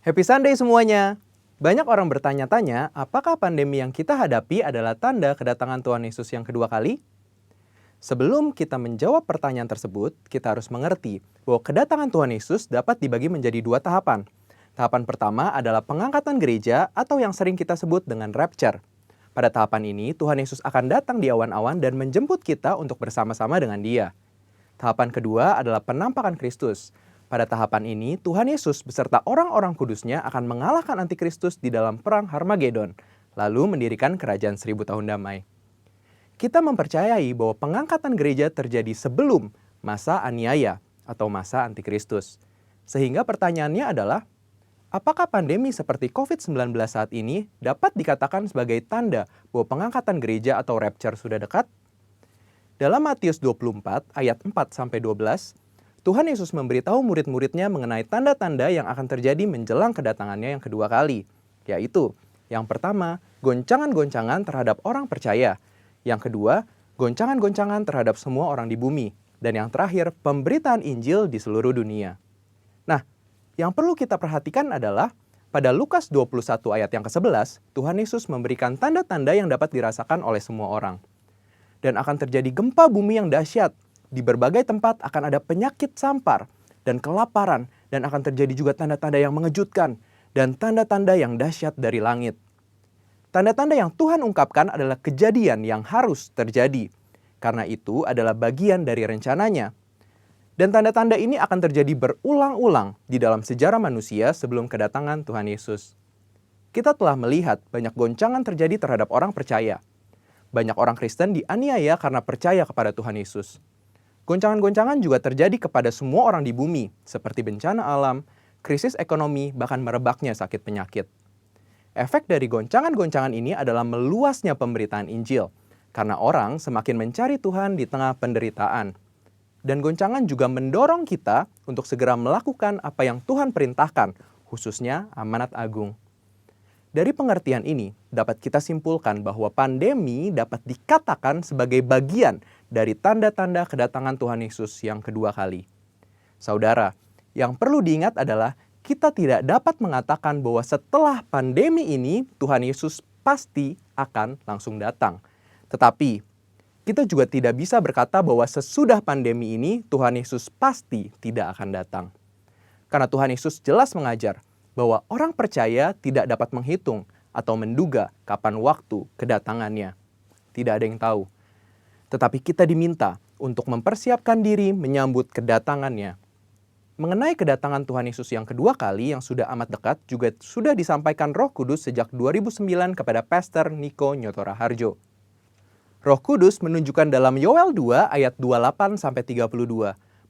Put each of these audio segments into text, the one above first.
Happy Sunday semuanya! Banyak orang bertanya-tanya, apakah pandemi yang kita hadapi adalah tanda kedatangan Tuhan Yesus yang kedua kali? Sebelum kita menjawab pertanyaan tersebut, kita harus mengerti bahwa kedatangan Tuhan Yesus dapat dibagi menjadi dua tahapan. Tahapan pertama adalah pengangkatan gereja atau yang sering kita sebut dengan rapture. Pada tahapan ini, Tuhan Yesus akan datang di awan-awan dan menjemput kita untuk bersama-sama dengan Dia. Tahapan kedua adalah penampakan Kristus. Pada tahapan ini, Tuhan Yesus beserta orang-orang kudusnya akan mengalahkan antikristus di dalam perang Harmagedon, lalu mendirikan kerajaan 1000 tahun damai. Kita mempercayai bahwa pengangkatan gereja terjadi sebelum masa aniaya atau masa antikristus. Sehingga pertanyaannya adalah, apakah pandemi seperti COVID-19 saat ini dapat dikatakan sebagai tanda bahwa pengangkatan gereja atau rapture sudah dekat? Dalam Matius 24 ayat 4-12, Tuhan Yesus memberitahu murid-muridnya mengenai tanda-tanda yang akan terjadi menjelang kedatangannya yang kedua kali, yaitu yang pertama, goncangan-goncangan terhadap orang percaya. Yang kedua, goncangan-goncangan terhadap semua orang di bumi. Dan yang terakhir, pemberitaan Injil di seluruh dunia. Nah, yang perlu kita perhatikan adalah pada Lukas 21 ayat yang ke-11, Tuhan Yesus memberikan tanda-tanda yang dapat dirasakan oleh semua orang. Dan akan terjadi gempa bumi yang dahsyat. Di berbagai tempat akan ada penyakit sampar dan kelaparan, dan akan terjadi juga tanda-tanda yang mengejutkan dan tanda-tanda yang dahsyat dari langit. Tanda-tanda yang Tuhan ungkapkan adalah kejadian yang harus terjadi, karena itu adalah bagian dari rencananya. Dan tanda-tanda ini akan terjadi berulang-ulang di dalam sejarah manusia sebelum kedatangan Tuhan Yesus. Kita telah melihat banyak goncangan terjadi terhadap orang percaya. Banyak orang Kristen dianiaya karena percaya kepada Tuhan Yesus. Goncangan-goncangan juga terjadi kepada semua orang di bumi, seperti bencana alam, krisis ekonomi, bahkan merebaknya sakit penyakit. Efek dari goncangan-goncangan ini adalah meluasnya pemberitaan Injil, karena orang semakin mencari Tuhan di tengah penderitaan. Dan goncangan juga mendorong kita untuk segera melakukan apa yang Tuhan perintahkan, khususnya amanat agung. Dari pengertian ini, dapat kita simpulkan bahwa pandemi dapat dikatakan sebagai bagian dari tanda-tanda kedatangan Tuhan Yesus yang kedua kali. Saudara, yang perlu diingat adalah kita tidak dapat mengatakan bahwa setelah pandemi ini Tuhan Yesus pasti akan langsung datang. Tetapi, kita juga tidak bisa berkata bahwa sesudah pandemi ini Tuhan Yesus pasti tidak akan datang. Karena Tuhan Yesus jelas mengajar bahwa orang percaya tidak dapat menghitung atau menduga kapan waktu kedatangannya. Tidak ada yang tahu. Tetapi kita diminta untuk mempersiapkan diri menyambut kedatangannya. Mengenai kedatangan Tuhan Yesus yang kedua kali yang sudah amat dekat juga sudah disampaikan Roh Kudus sejak 2009 kepada Pastor Niko Nyotora Harjo. Roh Kudus menunjukkan dalam Yoel 2 ayat 28-32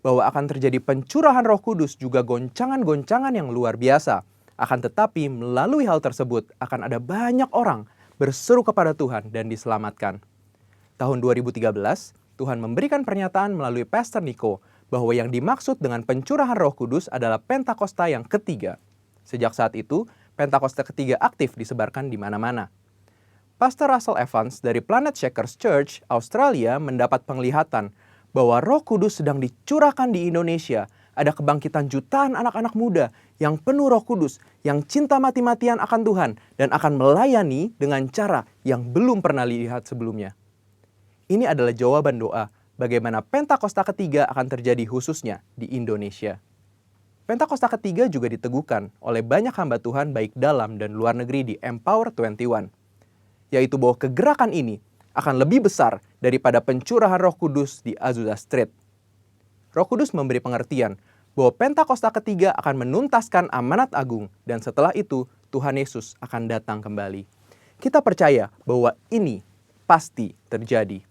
bahwa akan terjadi pencurahan Roh Kudus juga goncangan-goncangan yang luar biasa. Akan tetapi melalui hal tersebut akan ada banyak orang berseru kepada Tuhan dan diselamatkan. Tahun 2013, Tuhan memberikan pernyataan melalui Pastor Niko bahwa yang dimaksud dengan pencurahan Roh Kudus adalah Pentakosta yang ketiga. Sejak saat itu, Pentakosta ketiga aktif disebarkan di mana-mana. Pastor Russell Evans dari Planet Shakers Church, Australia mendapat penglihatan bahwa Roh Kudus sedang dicurahkan di Indonesia. Ada kebangkitan jutaan anak-anak muda yang penuh Roh Kudus, yang cinta mati-matian akan Tuhan, dan akan melayani dengan cara yang belum pernah dilihat sebelumnya. Ini adalah jawaban doa bagaimana Pentakosta ketiga akan terjadi khususnya di Indonesia. Pentakosta ketiga juga diteguhkan oleh banyak hamba Tuhan baik dalam dan luar negeri di Empower 21, yaitu bahwa kegerakan ini akan lebih besar daripada pencurahan Roh Kudus di Azusa Street. Roh Kudus memberi pengertian bahwa Pentakosta ketiga akan menuntaskan amanat agung dan setelah itu Tuhan Yesus akan datang kembali. Kita percaya bahwa ini pasti terjadi.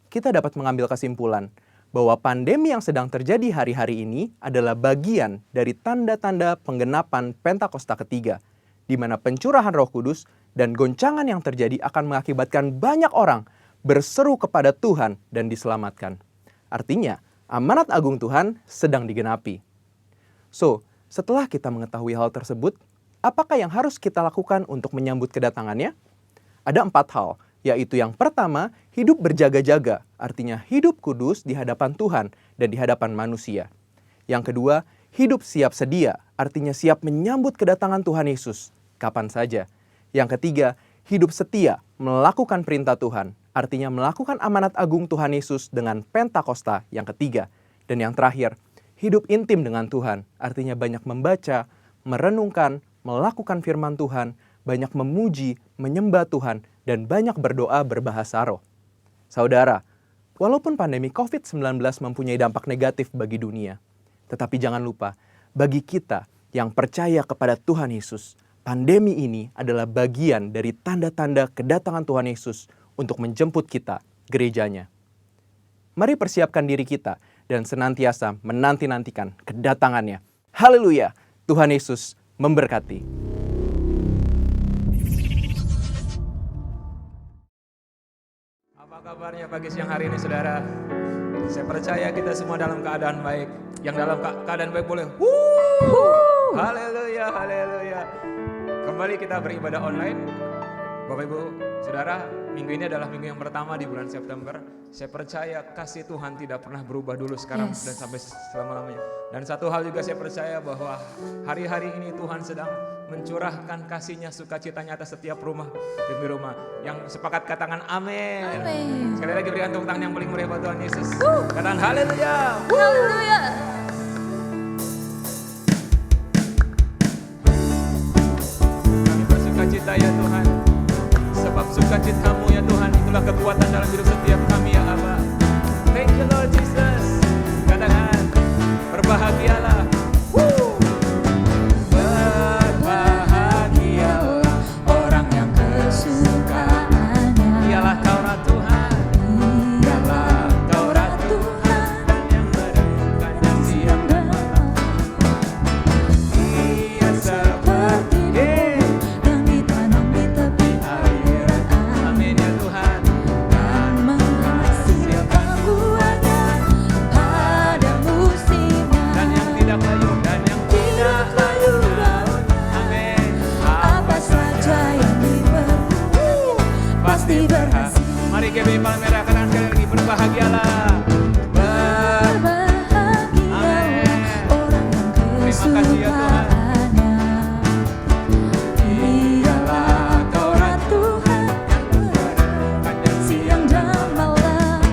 Kita dapat mengambil kesimpulan bahwa pandemi yang sedang terjadi hari-hari ini adalah bagian dari tanda-tanda penggenapan Pentakosta ketiga, di mana pencurahan Roh Kudus dan goncangan yang terjadi akan mengakibatkan banyak orang berseru kepada Tuhan dan diselamatkan. Artinya, amanat agung Tuhan sedang digenapi. So, setelah kita mengetahui hal tersebut, apakah yang harus kita lakukan untuk menyambut kedatangannya? Ada 4 hal, yaitu yang pertama, hidup berjaga-jaga, artinya hidup kudus di hadapan Tuhan dan di hadapan manusia. Yang kedua, Hidup siap sedia, artinya siap menyambut kedatangan Tuhan Yesus kapan saja. Yang ketiga, hidup setia, melakukan perintah Tuhan, artinya melakukan amanat agung Tuhan Yesus dengan Pentakosta yang ketiga. Dan yang terakhir, hidup intim dengan Tuhan, artinya banyak membaca, merenungkan, melakukan firman Tuhan, banyak memuji, menyembah Tuhan, dan banyak berdoa berbahasa roh. Saudara, walaupun pandemi COVID-19 mempunyai dampak negatif bagi dunia, tetapi jangan lupa, bagi kita yang percaya kepada Tuhan Yesus, pandemi ini adalah bagian dari tanda-tanda kedatangan Tuhan Yesus untuk menjemput kita, gerejanya. Mari persiapkan diri kita dan senantiasa menanti-nantikan kedatangannya. Haleluya! Tuhan Yesus memberkati. Apa kabarnya pagi siang hari ini, saudara? Saya percaya kita semua dalam keadaan baik. Yang dalam keadaan baik boleh haleluya, haleluya. Kembali kita beribadah online. Bapak Ibu, saudara, minggu ini adalah minggu yang pertama di bulan September. Saya percaya kasih Tuhan tidak pernah berubah dulu sekarang dan sampai selama-lamanya. Dan satu hal juga saya percaya bahwa hari-hari ini Tuhan sedang mencurahkan kasih-Nya, sukacitanya atas setiap rumah demi rumah. Yang sepakat katakan amin. Sekali lagi berikan tepuk tangan yang paling meriah buat Tuhan Yesus. Katakan haleluya. Haleluya. Kami bersukacita ya Tuhan. Sebab sukacitamu ya Tuhan, itulah kekuatan dalam hidup setiap kami ya Aba. Thank you Lord Jesus. Katakan berbahagialah. Berbahagialah orang yang kesukaannya Ialah Taurat Tuhan, ialah Taurat Tuhan yang merenungkannya siang dan malam. Ia seperti pohon yang ditanam di tepi aliran air Amin ya Tuhan. dan menghasilkan buahnya pada musimnya Dan yang tidak layu, dan yang tidak layu daunnya. amin. Apa saja yang diperbuat pasti berhasil. Mari GBI Palmera katakan sekali lagi berbahagialah. Berbahagialah orang yang kesukaannya ialah Taurat Tuhan siang dan malam.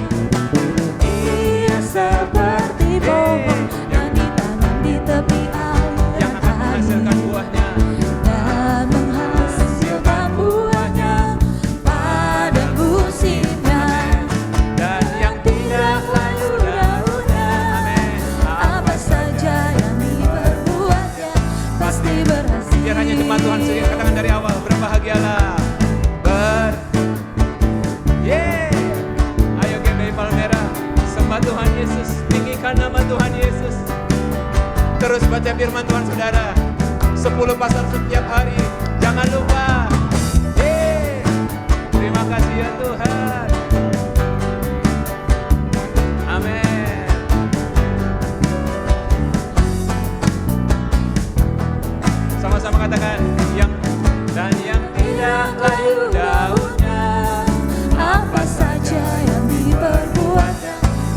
Ia seperti pohon yang ditanam di tepi Yang akan aliran menghasilkan air buahnya. dan menghasilkan buahnya pada musimnya. Dan yang tidak layu daunnya. Amin. Apa saja yang diperbuatnya pasti berhasil. Biar hanya jemaat Tuhan sendiri katakan dari awal berbahagialah. Ayo GBI Palmera, sembah Tuhan Yesus, tinggikan nama Tuhan Yesus. Terus baca firman Tuhan saudara, 10 pasal setiap hari. Jangan lupa. Terima kasih ya Tuhan. Amin. Sama-sama katakan yang tidak layu daunnya. Apa saja yang diperbuatnya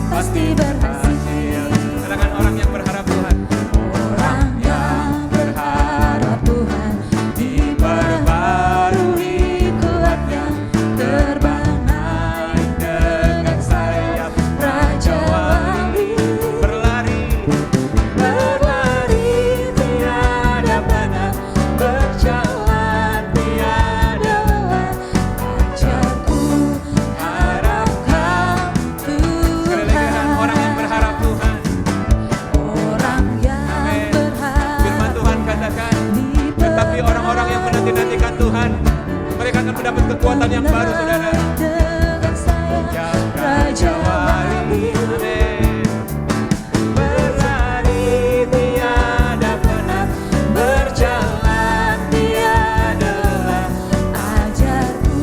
pasti berhasil. Katakan orang yang berharap Tuhan. Orang yang berharap Tuhan diperbarui kuatnya, terbang naik dengan sayap Raja Wali. Berlari Berlari tiada pernah, berjalan tiada lelah. Ajarku harapkan sekali lagi katakan orang yang Tuhan. berharap Tuhan. Orang yang Amin. berharap Firman Tuhan katakan, tetapi orang-orang yang menanti-nantikan Tuhan, mereka akan mendapat kekuatan yang baru saudara. dengan sayap Raja Wali. Amin. Berlari tiada penat, Berjalan tiada lelah, ajarku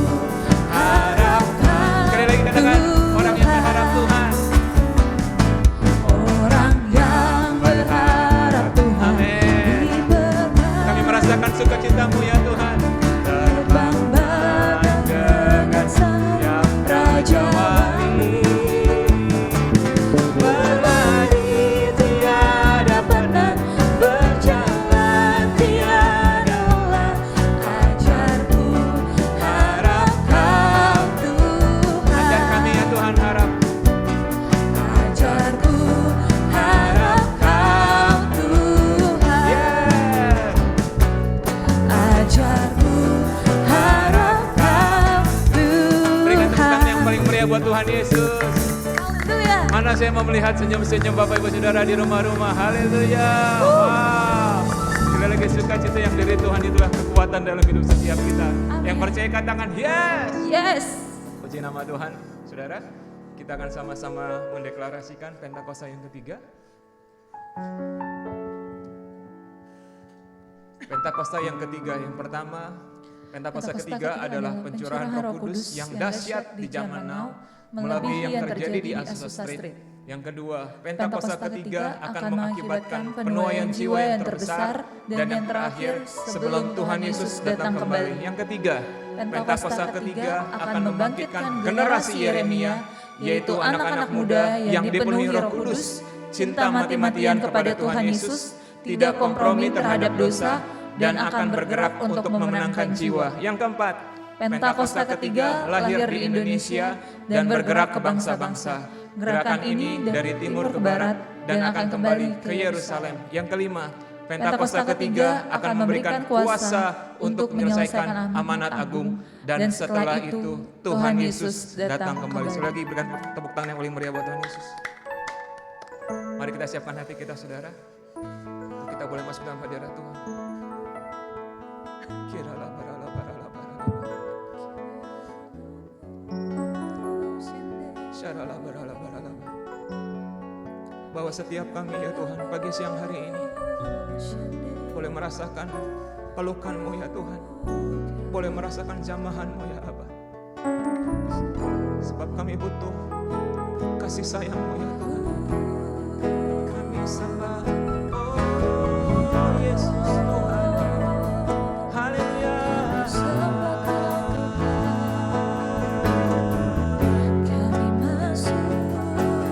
harapkan sekali lagi katakan orang yang berharap Tuhan. Orang yang berharap Tuhan Amin. diberkati. Kami merasakan sukacitamu ya Tuhan. Terbang bagai dengan sayap Yesus. Haleluya. Mana saya mau melihat senyum-senyum Bapak Ibu Saudara di rumah-rumah. Haleluya. Wow. Sekali lagi sukacita yang dari Tuhan itulah kekuatan dalam hidup setiap kita. Yang percaya katakan yes. Yes. Puji nama Tuhan. Saudara, kita akan sama-sama mendeklarasikan Pentakosta yang ketiga. Pentakosta yang ketiga, yang pertama, Pentakosta ketiga adalah pencurahan Roh Kudus yang dahsyat di zaman now, melebihi yang terjadi di Azusa Street. Yang kedua, Pentakosta ketiga akan mengakibatkan penuaian jiwa yang terbesar, dan yang terakhir sebelum Tuhan Yesus datang kembali. Yang ketiga, Pentakosta ketiga akan membangkitkan generasi Yeremia, yaitu anak-anak muda yang dipenuhi Roh Kudus, cinta mati-matian kepada Tuhan Yesus, tidak kompromi terhadap dosa, dan akan bergerak untuk memenangkan jiwa. Yang keempat, Pentakosta ketiga lahir di Indonesia dan bergerak ke bangsa-bangsa. Gerakan ini dari timur ke barat dan akan kembali ke Yerusalem. Yang kelima, Pentakosta ketiga akan memberikan kuasa untuk menyelesaikan amanat agung, dan setelah itu Tuhan Yesus datang kembali. Sekali lagi berikan tepuk tangan yang paling meriah buat Tuhan Yesus. Mari kita siapkan hati kita, saudara. Kita boleh masuk dalam hadirat Tuhan. Bahwa setiap kami ya Tuhan pagi siang hari ini boleh merasakan pelukan-Mu ya Tuhan, boleh merasakan jamahan-Mu ya Abah. Sebab kami butuh kasih sayang-Mu ya Tuhan. Kami sembah Yesus Tuhan. Haleluya.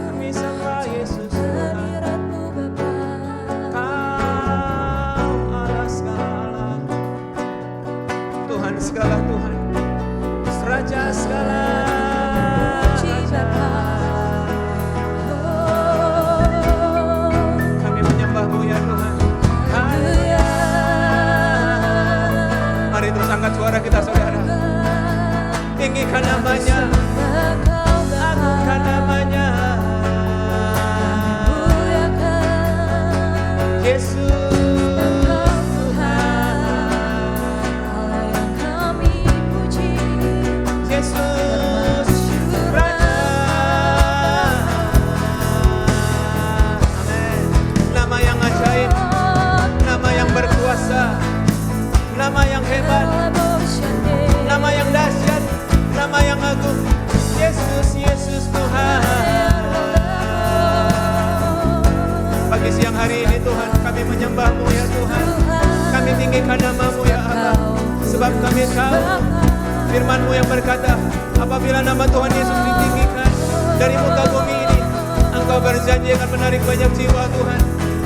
Kami sembah Yesus Tuhan. Kau Allah segala, Tuhan segala Tuhan, Raja segala. Kami menyembah-Mu ya Tuhan. Haleluya. Mari terus angkat suara kita, saudara. Tinggikan namanya, agungkan namanya. Yesus Yesus Raja. Amin. Nama yang ajaib, nama yang berkuasa, nama yang hebat, nama yang dahsyat, nama yang agung. Yesus, Yesus Tuhan. Pagi siang hari ini Tuhan, kami menyembah-Mu ya Tuhan. Kami tinggikan nama-Mu ya Allah. Sebab kami tahu firman-Mu yang berkata, apabila nama Tuhan Yesus ditinggikan dari muka bumi ini, Engkau berjanji akan menarik banyak jiwa Tuhan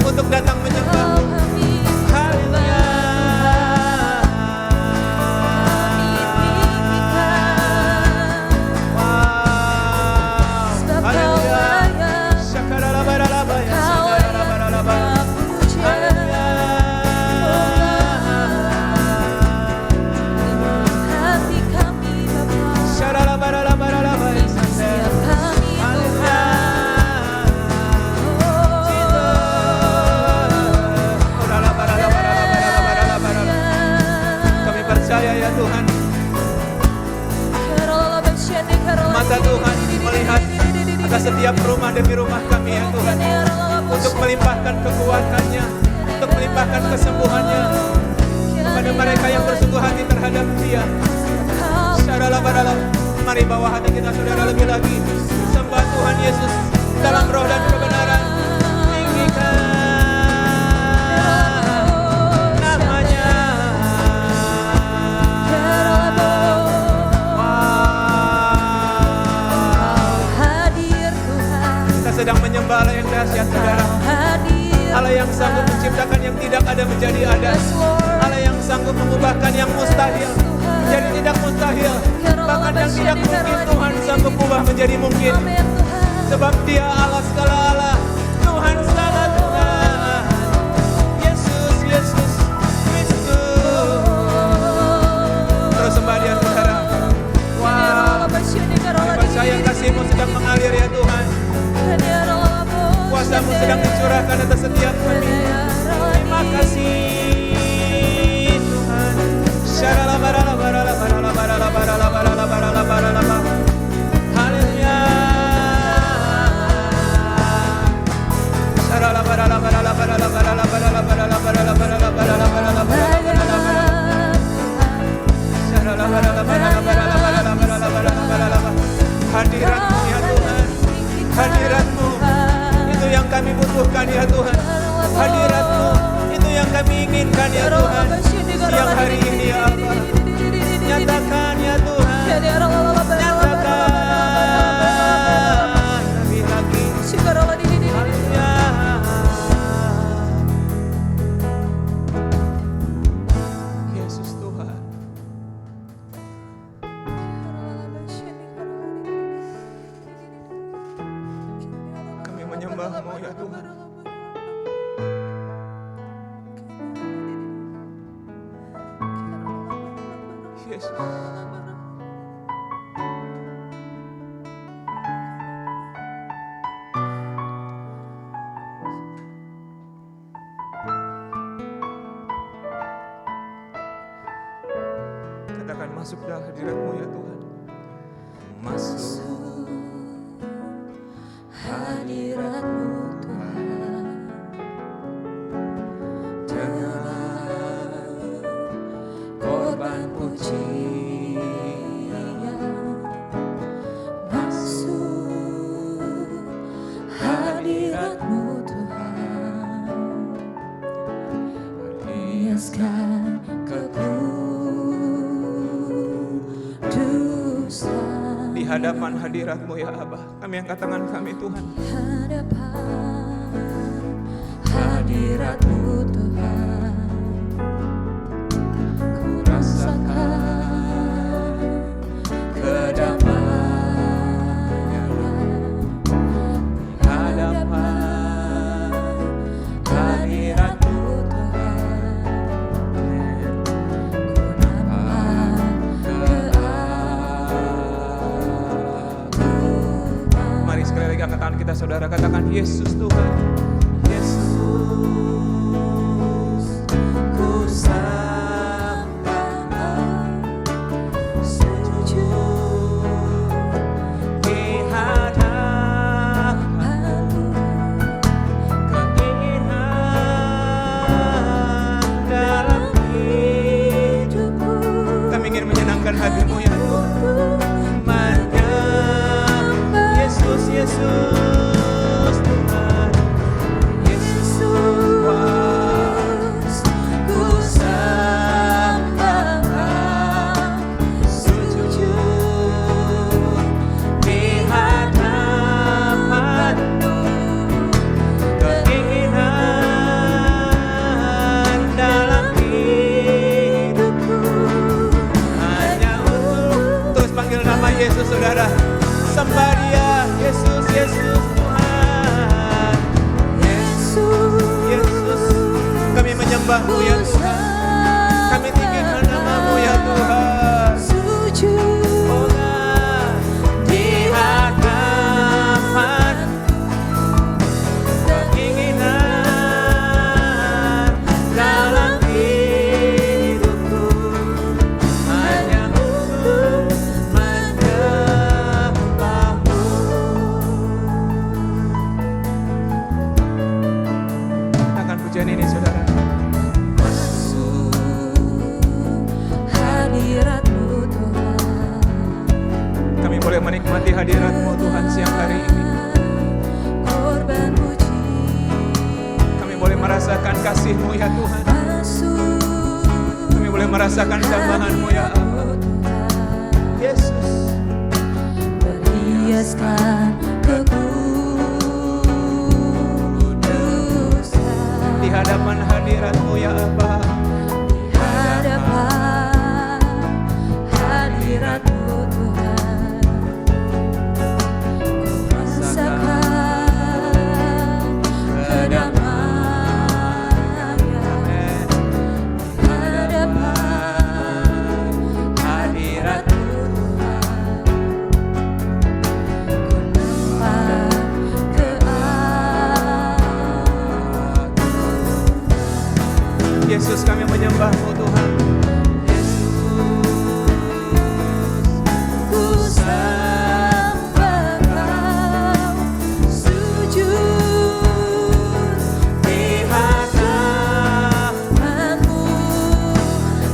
untuk datang menyembah-Mu. Haleluya. Mata Tuhan melihat atas setiap rumah demi rumah kami ya Tuhan, untuk melimpahkan kekuatannya, untuk melimpahkan kesembuhannya kepada mereka yang bersungguh hati terhadap Dia. Mari bawa hati kita saudara lebih lagi, sembah Tuhan Yesus dalam roh dan kebenaran. Tinggikan namanya. Sedang menyembah Allah yang dahsyat, saudara. Allah yang sanggup menciptakan yang tidak ada menjadi ada. Allah yang sanggup mengubahkan yang mustahil menjadi tidak mustahil. Bahkan yang tidak mungkin Tuhan sanggup ubah menjadi mungkin. Sebab Dia Allah segala Allah, Tuhan segala Tuhan. Yesus, Yesus, Kristus. Terus sembah Dia, saudara. Wow, percaya kasih-Mu sedang Terima kasih Tuhan. Haleluya. Hadirat-Mu ya Tuhan, hadirat-Mu itu yang kami butuhkan ya Tuhan. Hadirat-Mu itu yang kami inginkan ya Tuhan. Siang hari ini ya Apa, nyatakan ya Tuhan, nyatakan lebih lagi. Haleluya. Yesus Tuhan, kami menyembah-Mu ya Tuhan. Yesus. Katakan masuklah hadirat-Mu ya Tuhan. Masuk hadirat-Mu Tuhan, dengan korban pujian. masuk hadirat-Mu Tuhan, hiaskan kekudusan. Di hadapan hadirat-Mu ya Abah, kami angkat tangan kami Tuhan. Hadapan hadirat-Mu Tuhan, ku rasakan kedamaian. Di hadapan hadirat-Mu Tuhan, ku nampak keagungan. Mari sekali lagi angkat tangan kita saudara, katakan Yesus Tuhan. Yesus, ku sembah sujud di hadapan-Mu, keinginan dalam hidupku. Kami ingin menyenangkan hati-Mu ya Tuhan. Menyembah Yesus, Yesus Tuhan. Yesus Tuhan, ku sembah sujud di hadapan-Mu, keinginan dalam hidupku hanya untuk. Terus panggil nama Yesus saudara, sembah Dia. Yesus, Yesus Tuhan. Yesus, kami menyembah-Mu ya Tuhan. Kami tinggikan nama-Mu ya Tuhan. Oh God, di hadapan keinginan dalam hidupku hanya untuk menyembah-Mu. Katakan pujian ini saudara. Hadirat-Mu Tuhan, Kami boleh menikmati hadirat-Mu Tuhan siang hari ini. korban puji. Kami boleh merasakan kasih-Mu ya Tuhan. Masuk Kami boleh merasakan jambahan-Mu ya Allah. Yesus, berhiaskan kekudusan. di hadapan hadirat-Mu ya Abah. Di hadapan hadirat-Mu Tuhan, ku rasakan kedamaian. Di hadapan Hadirat-Mu Tuhan, ku nampak keagungan. Yesus, kami menyembah-Mu Tuhan. Ku sembah Kau, sujud di hadapan-Mu,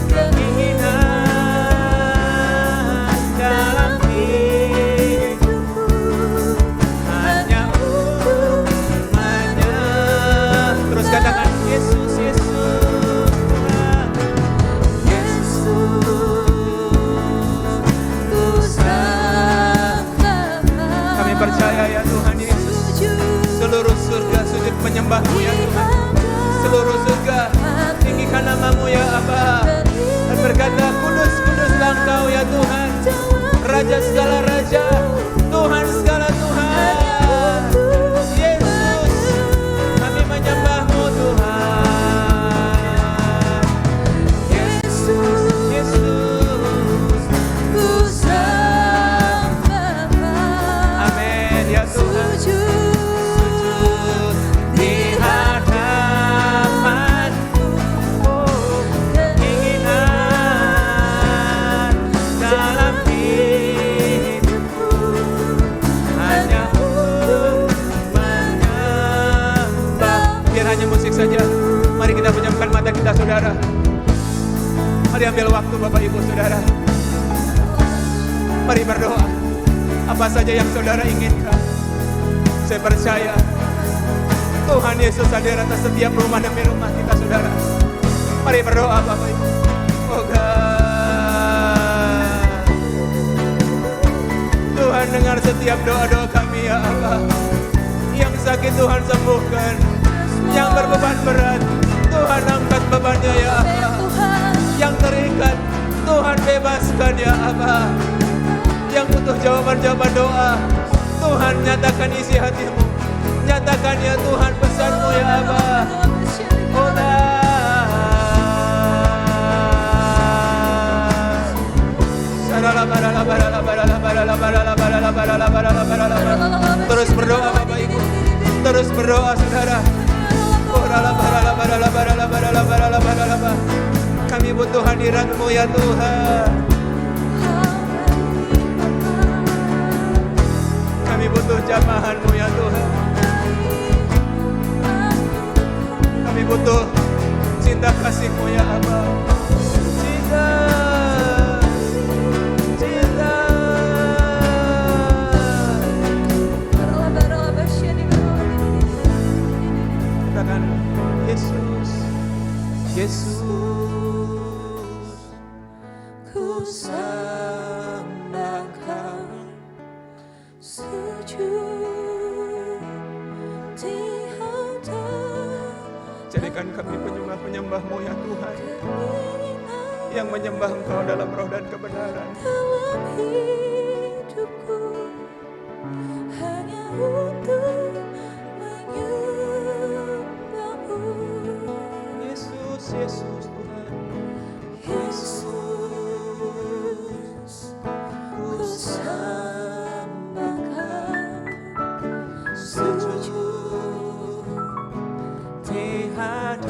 keinginan dalam hidupku hanya untuk menyembah. Terus katakan Yesus, Yesus. Kami percaya ya Tuhan Yesus, seluruh surga sujud menyembah-Mu ya Tuhan. Seluruh surga tinggikan nama-Mu ya Aba, dan berkata kudus, kuduslah Engkau ya Tuhan, Raja segala raja, Tuhan segala Tuhan. Yesus, kami menyembah-Mu Tuhan. Yesus, Yesus, ku sembah Kau, amin ya Tuhan. sujud Di hadapan-Mu, keinginan dalam hidupku hanya untuk menyembah. Biar hanya musik saja. Mari kita pejamkan mata kita, saudara. Mari ambil waktu, Bapak Ibu Saudara. Mari berdoa. Apa saja yang saudara inginkan, saya percaya Tuhan Yesus hadir atas setiap rumah demi rumah kita, saudara. Mari berdoa, Bapak Ibu. Oh God, Tuhan dengar setiap doa-doa kami ya Allah. Yang sakit Tuhan sembuhkan, yang berbeban berat Tuhan angkat bebannya ya Allah. Yang terikat Tuhan bebaskan ya Allah. Yang butuh jawaban-jawaban doa, Tuhan nyatakan isi hatimu. Nyatakan ya Tuhan pesan-Mu ya Allah. Oh terus berdoa Bapak Ibu, terus berdoa saudara. Kami butuh hadirat-Mu ya Tuhan. Kami butuh jamahan-Mu ya Tuhan. Kami butuh cinta kasih-Mu ya Allah. Cinta, cinta. Katakan Yesus, Yesus. ku sembah Kau, sujud di hadapan-Mu, Jadikan kami penyembah-penyembah-Mu ya Tuhan, yang menyembah Engkau dalam roh dan kebenaran. dalam hidupku hanya untuk menyembah-Mu. Yesus, Yesus Tuhan. Yesus, ku sembah Kau, sujud Di hadapan-Mu,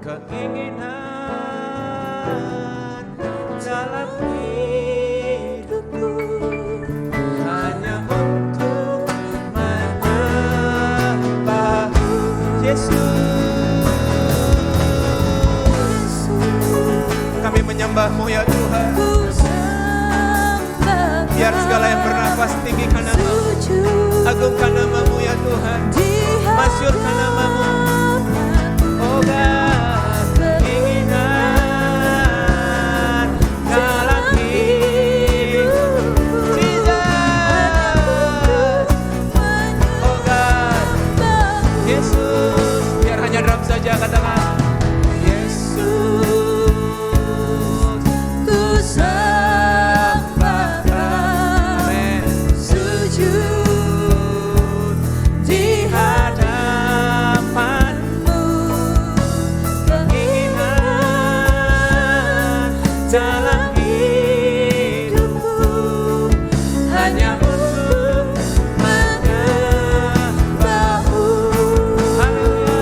keinginan dalam hidupku hanya untuk menyembah Yesus. Kami menyembah-Mu ya Tuhan. ku sembah Biar segala yang bernafas tinggikan nama-Mu, sujud agungkan nama-Mu ya Tuhan, di masyurkan nama-Mu. Oh God, keinginan dalam hidup Jesus. Oh God, Yesus. Biar hanya drum saja, katakan Yesus. ku sembah Kau, Amen. sujud Di hadapan-Mu, keinginan dalam hidupku hanya untuk menyembah-Mu. Haleluya.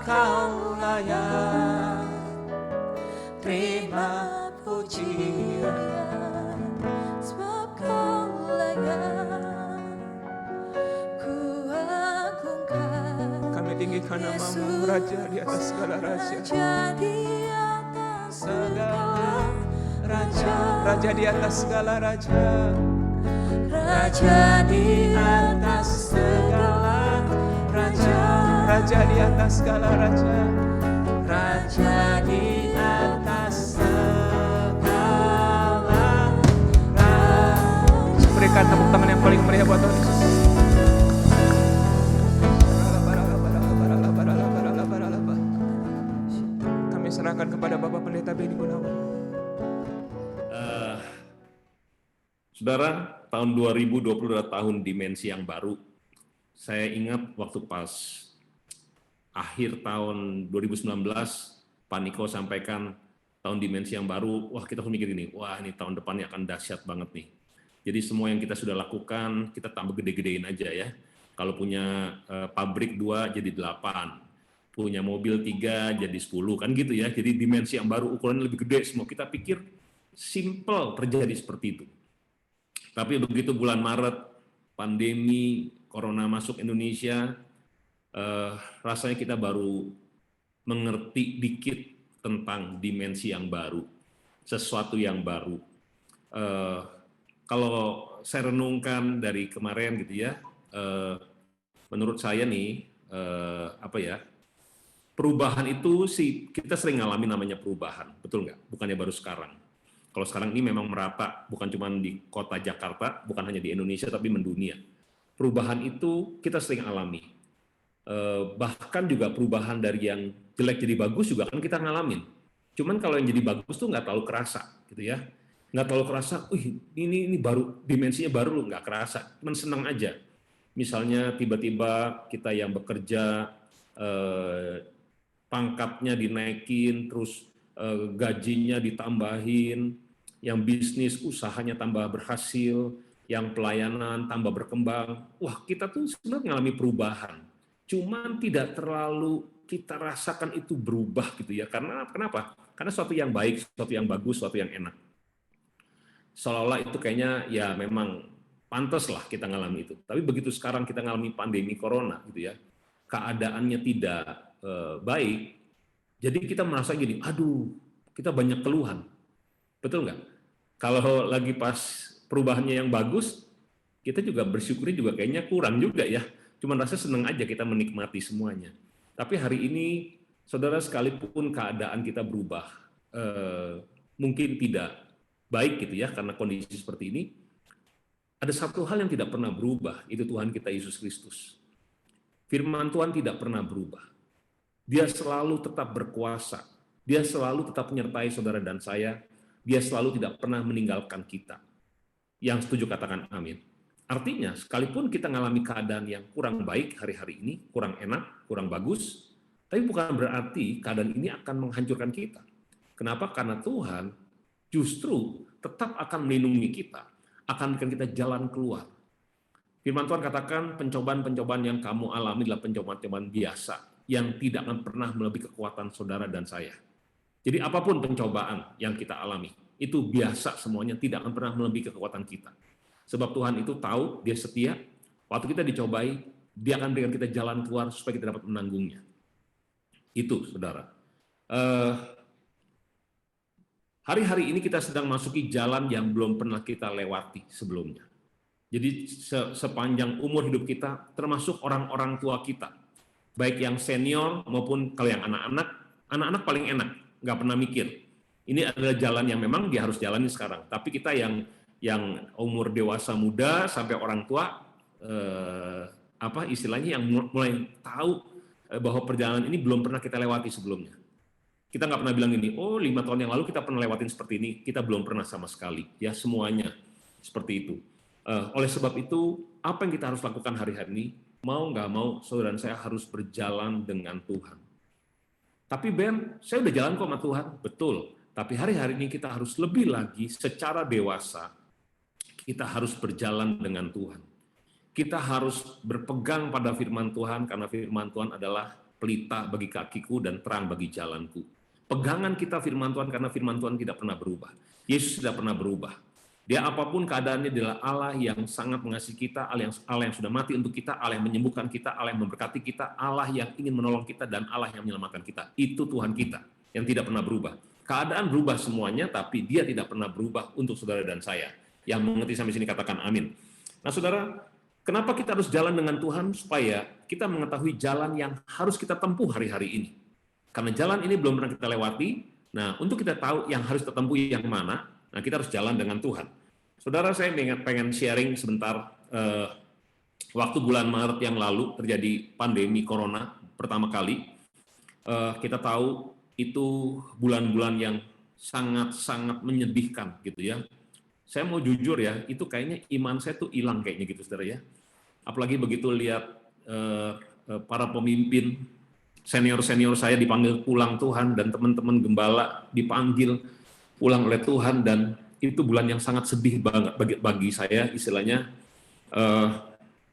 Kau layak terima pujian, sebab Kau layak ku agungkan. kami tinggikan namamu, Raja di atas segala raja. Raja di atas segala Raja, Raja di atas segala raja. Raja di atas segala Raja, Raja di atas segala raja. Raja di atas Segala raja. Berikan tepuk tangan yang paling meriah buat Tuhan Yesus. Kami serahkan kepada Bapak Pendeta Beni Gunawan. Saudara, tahun 2020 adalah tahun dimensi yang baru. Saya ingat waktu pas akhir tahun 2019, Pak Niko sampaikan tahun dimensi yang baru, wah kita mikir gini, wah ini tahun depannya akan dahsyat banget nih. Jadi semua yang kita sudah lakukan, kita tambah gede-gedein aja ya. Kalau punya pabrik 2 jadi 8, punya mobil 3 jadi 10, kan gitu ya. Jadi dimensi yang baru, ukurannya lebih gede, semua kita pikir simple terjadi seperti itu. Tapi begitu bulan Maret, pandemi Corona masuk Indonesia, rasanya kita baru mengerti dikit tentang dimensi yang baru, sesuatu yang baru. Kalau saya renungkan dari kemarin gitu ya, menurut saya nih, perubahan itu sih kita sering ngalamin namanya perubahan, betul nggak? Bukannya baru sekarang. Kalau sekarang ini memang merata, bukan cuma di kota Jakarta, bukan hanya di Indonesia, tapi mendunia. Perubahan itu kita sering alami. Bahkan juga perubahan dari yang jelek jadi bagus juga kan kita ngalamin. Cuman kalau yang jadi bagus tuh nggak terlalu kerasa, gitu ya. Nggak terlalu kerasa, ini baru, dimensinya baru, nggak kerasa. Cuman senang aja. Misalnya tiba-tiba kita yang bekerja, pangkatnya dinaikin, terus gajinya ditambahin, yang bisnis usahanya tambah berhasil, yang pelayanan tambah berkembang. Wah, kita tuh sebenarnya mengalami perubahan. Cuman tidak terlalu kita rasakan itu berubah gitu ya. Karena kenapa? Karena sesuatu yang baik, sesuatu yang bagus, sesuatu yang enak. Seolah-olah itu kayaknya ya memang pantas lah kita ngalami itu. Tapi begitu sekarang kita ngalami pandemi corona gitu ya, keadaannya tidak baik, jadi kita merasa gini, aduh, kita banyak keluhan. Betul nggak? Kalau lagi pas perubahannya yang bagus, kita juga bersyukuri juga kayaknya kurang juga ya. Cuman rasa senang aja kita menikmati semuanya. Tapi hari ini, saudara, sekalipun keadaan kita berubah, mungkin tidak baik gitu ya, karena kondisi seperti ini, ada satu hal yang tidak pernah berubah, itu Tuhan kita Yesus Kristus. Firman Tuhan tidak pernah berubah. Dia selalu tetap berkuasa. Dia selalu tetap menyertai saudara dan saya. Dia selalu tidak pernah meninggalkan kita. Yang setuju katakan amin. Artinya, sekalipun kita mengalami keadaan yang kurang baik hari-hari ini, kurang enak, kurang bagus, tapi bukan berarti keadaan ini akan menghancurkan kita. Kenapa? Karena Tuhan justru tetap akan melindungi kita, akan memberikan kita jalan keluar. Firman Tuhan katakan, pencobaan-pencobaan yang kamu alami adalah pencobaan-pencobaan biasa, yang tidak akan pernah melebihi kekuatan saudara dan saya. Jadi apapun pencobaan yang kita alami, itu biasa semuanya, tidak akan pernah melebihi kekuatan kita. Sebab Tuhan itu tahu, dia setia, waktu kita dicobai, dia akan berikan kita jalan keluar supaya kita dapat menanggungnya. Itu, saudara. Hari-hari ini kita sedang masuki jalan yang belum pernah kita lewati sebelumnya. Jadi sepanjang umur hidup kita, termasuk orang-orang tua kita, baik yang senior maupun kalau yang anak-anak paling enak, nggak pernah mikir. Ini adalah jalan yang memang dia harus jalani sekarang. Tapi kita yang umur dewasa muda sampai orang tua, istilahnya yang mulai tahu bahwa perjalanan ini belum pernah kita lewati sebelumnya. Kita nggak pernah bilang ini, 5 tahun yang lalu kita pernah lewatin seperti ini, kita belum pernah sama sekali. Ya semuanya seperti itu. Oleh sebab itu, apa yang kita harus lakukan hari-hari ini, mau nggak mau, saudara dan saya harus berjalan dengan Tuhan. Tapi Ben, saya udah jalan kok sama Tuhan. Betul. Tapi hari-hari ini kita harus lebih lagi secara dewasa, kita harus berjalan dengan Tuhan. Kita harus berpegang pada firman Tuhan, karena firman Tuhan adalah pelita bagi kakiku dan terang bagi jalanku. Pegangan kita firman Tuhan karena firman Tuhan tidak pernah berubah. Yesus tidak pernah berubah. Dia apapun keadaannya adalah Allah yang sangat mengasihi kita, Allah yang sudah mati untuk kita, Allah yang menyembuhkan kita, Allah yang memberkati kita, Allah yang ingin menolong kita, dan Allah yang menyelamatkan kita. Itu Tuhan kita yang tidak pernah berubah. Keadaan berubah semuanya, tapi Dia tidak pernah berubah untuk saudara dan saya. Yang mengerti sampai sini katakan amin. Nah saudara, kenapa kita harus jalan dengan Tuhan? Supaya kita mengetahui jalan yang harus kita tempuh hari-hari ini. Karena jalan ini belum pernah kita lewati, nah untuk kita tahu yang harus kita tempuh yang mana, nah kita harus jalan dengan Tuhan. Saudara, saya pengen sharing sebentar, waktu bulan Maret yang lalu terjadi pandemi Corona pertama kali. Kita tahu itu bulan-bulan yang sangat-sangat menyedihkan gitu ya. Saya mau jujur ya, itu kayaknya iman saya tuh hilang kayaknya gitu saudara ya. Apalagi begitu lihat para pemimpin senior-senior saya dipanggil pulang Tuhan, dan teman-teman gembala dipanggil pulang oleh Tuhan, dan itu bulan yang sangat sedih banget bagi saya. Istilahnya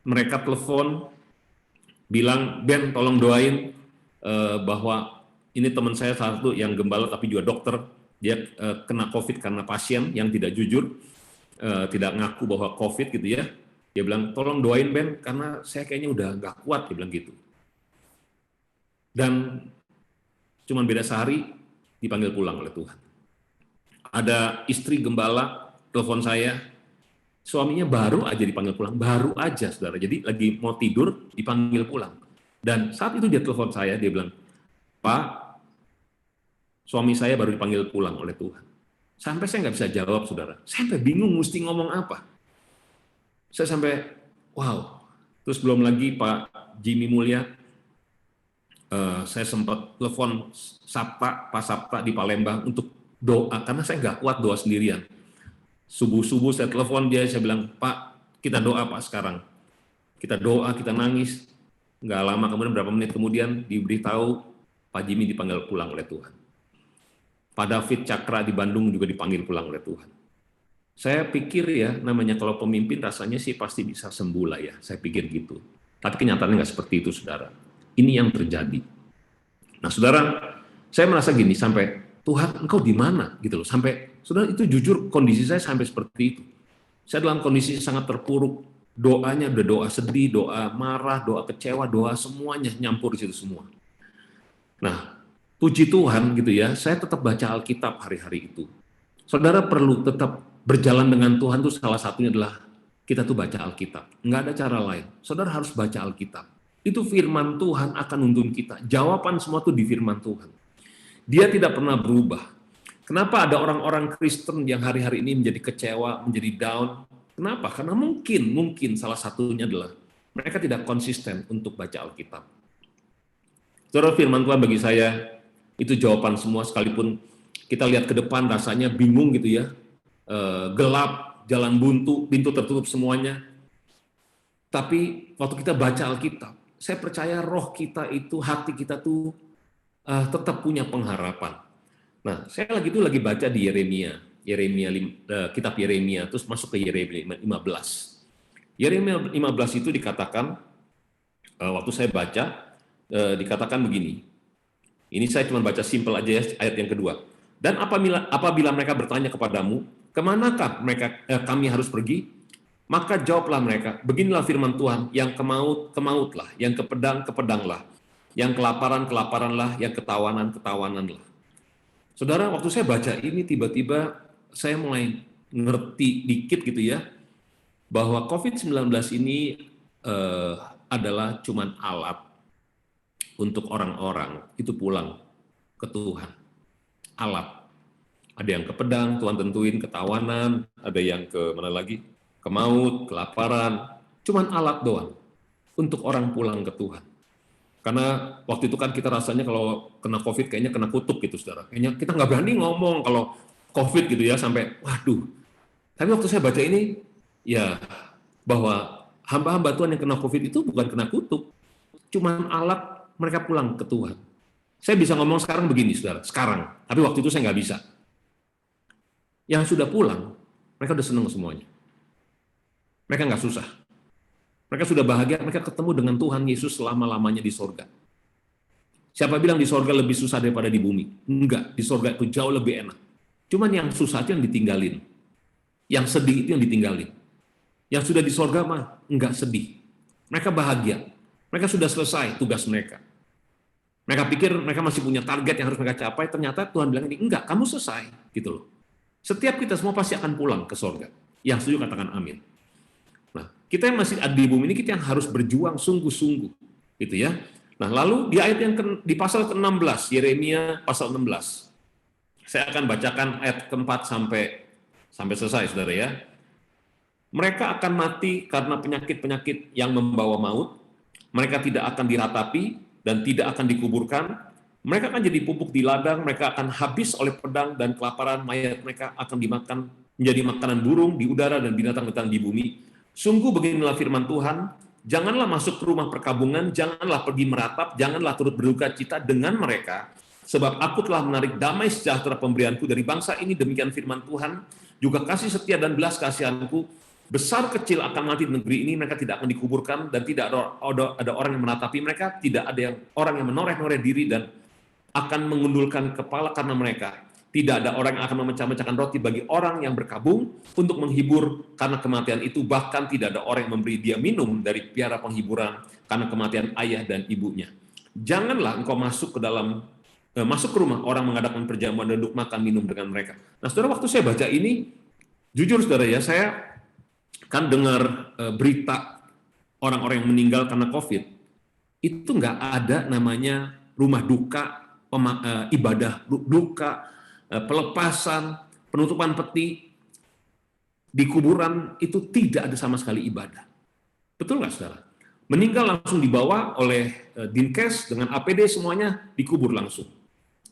mereka telepon bilang, Ben tolong doain bahwa ini teman saya satu yang gembala tapi juga dokter, dia kena COVID karena pasien yang tidak jujur, tidak ngaku bahwa COVID gitu ya. Dia bilang tolong doain Ben karena saya kayaknya udah nggak kuat, dia bilang gitu. Dan cuman beda sehari dipanggil pulang oleh Tuhan. Ada istri gembala telepon saya, suaminya baru aja dipanggil pulang, baru aja saudara. Jadi lagi mau tidur dipanggil pulang. Dan saat itu dia telepon saya, dia bilang, Pak, suami saya baru dipanggil pulang oleh Tuhan. Sampai saya nggak bisa jawab saudara. Saya sampai bingung mesti ngomong apa. Saya sampai wow. Terus belum lagi Pak Jimmy Mulya. Saya sempat telepon Pak Sabta di Palembang untuk doa, karena saya nggak kuat doa sendirian. Subuh-subuh saya telepon dia, saya bilang, Pak, kita doa Pak sekarang. Kita doa, kita nangis. Nggak lama kemudian, berapa menit kemudian, diberitahu Pak Jimmy dipanggil pulang oleh Tuhan. Pak David Cakra di Bandung juga dipanggil pulang oleh Tuhan. Saya pikir ya, namanya kalau pemimpin rasanya sih pasti bisa sembuh lah ya, saya pikir gitu. Tapi kenyataannya nggak seperti itu, saudara. Ini yang terjadi. Nah, saudara, saya merasa gini, sampai Tuhan, engkau di mana? Gitu loh. Sampai, saudara, itu jujur kondisi saya sampai seperti itu. Saya dalam kondisi sangat terpuruk. Doanya udah doa sedih, doa marah, doa kecewa, doa semuanya nyampur di situ semua. Nah, puji Tuhan gitu ya, saya tetap baca Alkitab hari-hari itu. Saudara perlu tetap berjalan dengan Tuhan, itu salah satunya adalah kita tuh baca Alkitab. Nggak ada cara lain. Saudara harus baca Alkitab. Itu firman Tuhan akan nuntun kita. Jawaban semua itu di firman Tuhan. Dia tidak pernah berubah. Kenapa ada orang-orang Kristen yang hari-hari ini menjadi kecewa, menjadi down? Kenapa? Karena mungkin salah satunya adalah mereka tidak konsisten untuk baca Alkitab. Saudara, firman Tuhan bagi saya itu jawaban semua, sekalipun kita lihat ke depan rasanya bingung gitu ya, gelap, jalan buntu, pintu tertutup semuanya. Tapi waktu kita baca Alkitab, saya percaya roh kita itu, hati kita tuh tetap punya pengharapan. Nah, saya lagi baca di kitab Yeremia, terus masuk ke Yeremia 15. Yeremia 15 itu dikatakan, waktu saya baca, dikatakan begini. Ini saya cuma baca simpel aja ya, ayat yang kedua. Dan apabila mereka bertanya kepadamu, kemanakah kami harus pergi? Maka jawablah mereka, beginilah firman Tuhan, yang kemautlah, yang kepedanglah, yang kelaparanlah, yang ketawanan-ketawananlah. Saudara, waktu saya baca ini, tiba-tiba saya mulai ngerti dikit gitu ya, bahwa COVID-19 ini adalah cuman alat untuk orang-orang itu pulang ke Tuhan. Alat. Ada yang ke pedang, Tuhan tentuin, ketawanan, ada yang ke mana lagi? Ke maut, kelaparan, cuman alat doang untuk orang pulang ke Tuhan. Karena waktu itu kan kita rasanya kalau kena COVID kayaknya kena kutuk gitu, saudara. Kayaknya kita nggak berani ngomong kalau COVID gitu ya, sampai waduh. Tapi waktu saya baca ini, ya bahwa hamba-hamba Tuhan yang kena COVID itu bukan kena kutuk, cuman alat mereka pulang ke Tuhan. Saya bisa ngomong sekarang begini, saudara, sekarang. Tapi waktu itu saya nggak bisa. Yang sudah pulang, mereka udah senang semuanya. Mereka nggak susah. Mereka sudah bahagia, mereka ketemu dengan Tuhan Yesus selama-lamanya di sorga. Siapa bilang di sorga lebih susah daripada di bumi? Enggak, di sorga itu jauh lebih enak. Cuman yang susah itu yang ditinggalin. Yang sedih itu yang ditinggalin. Yang sudah di sorga mah enggak sedih. Mereka bahagia. Mereka sudah selesai tugas mereka. Mereka pikir mereka masih punya target yang harus mereka capai, ternyata Tuhan bilang ini, enggak, kamu selesai. Gitu loh. Setiap kita semua pasti akan pulang ke sorga. Yang setuju katakan amin. Nah, kita yang masih ada di bumi ini, kita yang harus berjuang sungguh-sungguh. Gitu ya. Nah, lalu di ayat yang di pasal ke-16, Yeremia pasal 16. Saya akan bacakan ayat keempat sampai selesai, saudara ya. Mereka akan mati karena penyakit-penyakit yang membawa maut. Mereka tidak akan diratapi dan tidak akan dikuburkan. Mereka akan jadi pupuk di ladang, mereka akan habis oleh pedang dan kelaparan, mayat mereka akan dimakan menjadi makanan burung di udara dan binatang-binatang di bumi. Sungguh beginilah firman Tuhan, janganlah masuk ke rumah perkabungan, janganlah pergi meratap, janganlah turut berduka cita dengan mereka, sebab aku telah menarik damai sejahtera pemberianku dari bangsa ini, demikian firman Tuhan, juga kasih setia dan belas kasihanku, besar kecil akan mati di negeri ini, mereka tidak akan dikuburkan, dan tidak ada orang yang menatapi mereka, tidak ada orang yang menoreh-noreh diri, dan akan mengundulkan kepala karena mereka. Tidak ada orang yang akan memecah-mecahkan roti bagi orang yang berkabung untuk menghibur karena kematian itu, bahkan tidak ada orang yang memberi dia minum dari piara penghiburan karena kematian ayah dan ibunya. Janganlah engkau masuk ke rumah orang mengadakan perjamuan dan duduk makan minum dengan mereka. Nah, saudara, waktu saya baca ini, jujur saudara ya, saya kan dengar berita orang-orang yang meninggal karena COVID, itu nggak ada namanya rumah duka, ibadah duka, pelepasan, penutupan peti, di kuburan itu tidak ada sama sekali ibadah. Betul nggak, saudara? Meninggal langsung dibawa oleh Dinkes dengan APD semuanya dikubur langsung.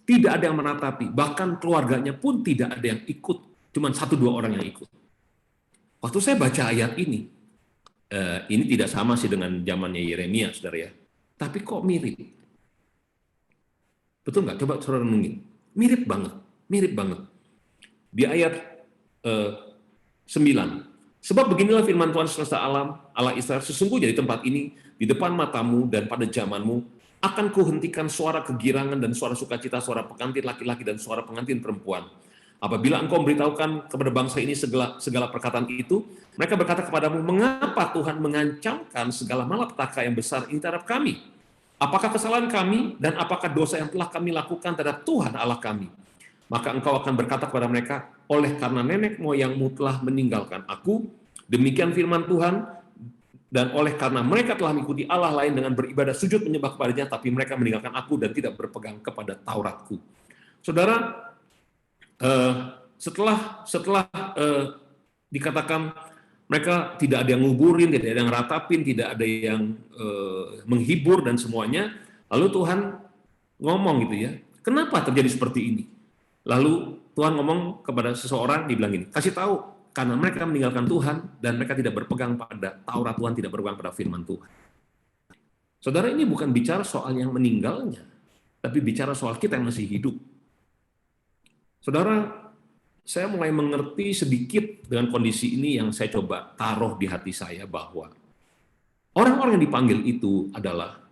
Tidak ada yang menatapi, bahkan keluarganya pun tidak ada yang ikut, cuma 1-2 orang yang ikut. Waktu saya baca ayat ini tidak sama sih dengan zamannya Yeremia, saudara ya, tapi kok mirip? Betul nggak? Coba saudara renungin. Mirip banget. Di ayat 9. Sebab beginilah firman Tuhan semesta alam, Allah Israel, sesungguhnya di tempat ini, di depan matamu dan pada zamanmu, akan kuhentikan suara kegirangan dan suara sukacita, suara pengantin laki-laki dan suara pengantin perempuan. Apabila engkau memberitahukan kepada bangsa ini segala perkataan itu, mereka berkata kepadamu, mengapa Tuhan mengancamkan segala malapetaka yang besar ini terhadap kami? Apakah kesalahan kami dan apakah dosa yang telah kami lakukan terhadap Tuhan Allah kami? Maka engkau akan berkata kepada mereka, oleh karena nenek moyangmu telah meninggalkan aku, demikian firman Tuhan, dan oleh karena mereka telah mengikuti Allah lain dengan beribadah sujud menyembah kepadanya, tapi mereka meninggalkan aku dan tidak berpegang kepada Tauratku. Saudara, setelah dikatakan mereka tidak ada yang nguburin, tidak ada yang ratapin, tidak ada yang menghibur dan semuanya, lalu Tuhan ngomong gitu ya, kenapa terjadi seperti ini? Lalu Tuhan ngomong kepada seseorang, dibilang gini, kasih tahu, karena mereka meninggalkan Tuhan dan mereka tidak berpegang pada Taurat Tuhan, tidak berpegang pada firman Tuhan. Saudara, ini bukan bicara soal yang meninggalnya, tapi bicara soal kita yang masih hidup. Saudara, saya mulai mengerti sedikit dengan kondisi ini yang saya coba taruh di hati saya bahwa orang-orang yang dipanggil itu adalah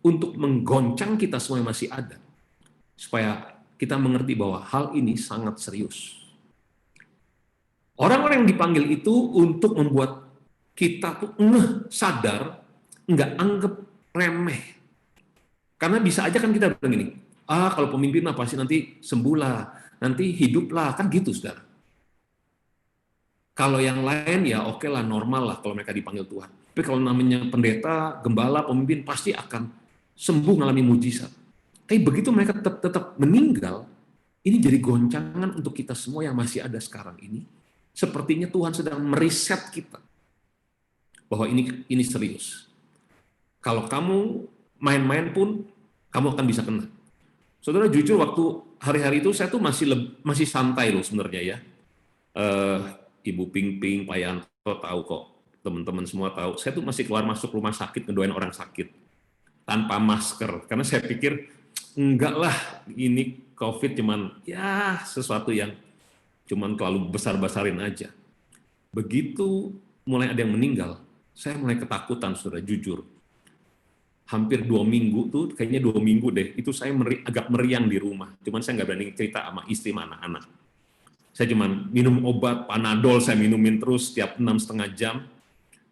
untuk menggoncang kita semua yang masih ada. Supaya kita mengerti bahwa hal ini sangat serius. Orang-orang yang dipanggil itu untuk membuat kita tuh sadar, nggak anggap remeh. Karena bisa aja kan kita bilang gini, kalau pemimpin mah pasti nanti sembuh lah, nanti hidup lah, kan gitu, saudara. Kalau yang lain ya oke lah, normal lah kalau mereka dipanggil Tuhan. Tapi kalau namanya pendeta, gembala, pemimpin pasti akan sembuh, mengalami mujizat. Tapi begitu mereka tetap meninggal, ini jadi goncangan untuk kita semua yang masih ada sekarang ini. Sepertinya Tuhan sedang meriset kita bahwa ini serius. Kalau kamu main-main pun kamu akan bisa kena. Saudara, jujur waktu hari-hari itu saya tuh masih santai loh sebenarnya ya. Ibu Ping-Ping, Pak Yanto tahu kok, teman-teman semua tahu. Saya tuh masih keluar masuk rumah sakit ngedoain orang sakit tanpa masker, karena saya pikir enggak lah, ini COVID cuman ya sesuatu yang cuman terlalu besar-besarin aja. Begitu mulai ada yang meninggal, saya mulai ketakutan, saudara, jujur. hampir 2 minggu tuh, kayaknya 2 minggu deh, itu saya agak meriang di rumah. Cuman saya nggak berani cerita sama istri sama anak-anak. Saya cuman minum obat, Panadol saya minumin terus setiap 6,5 jam,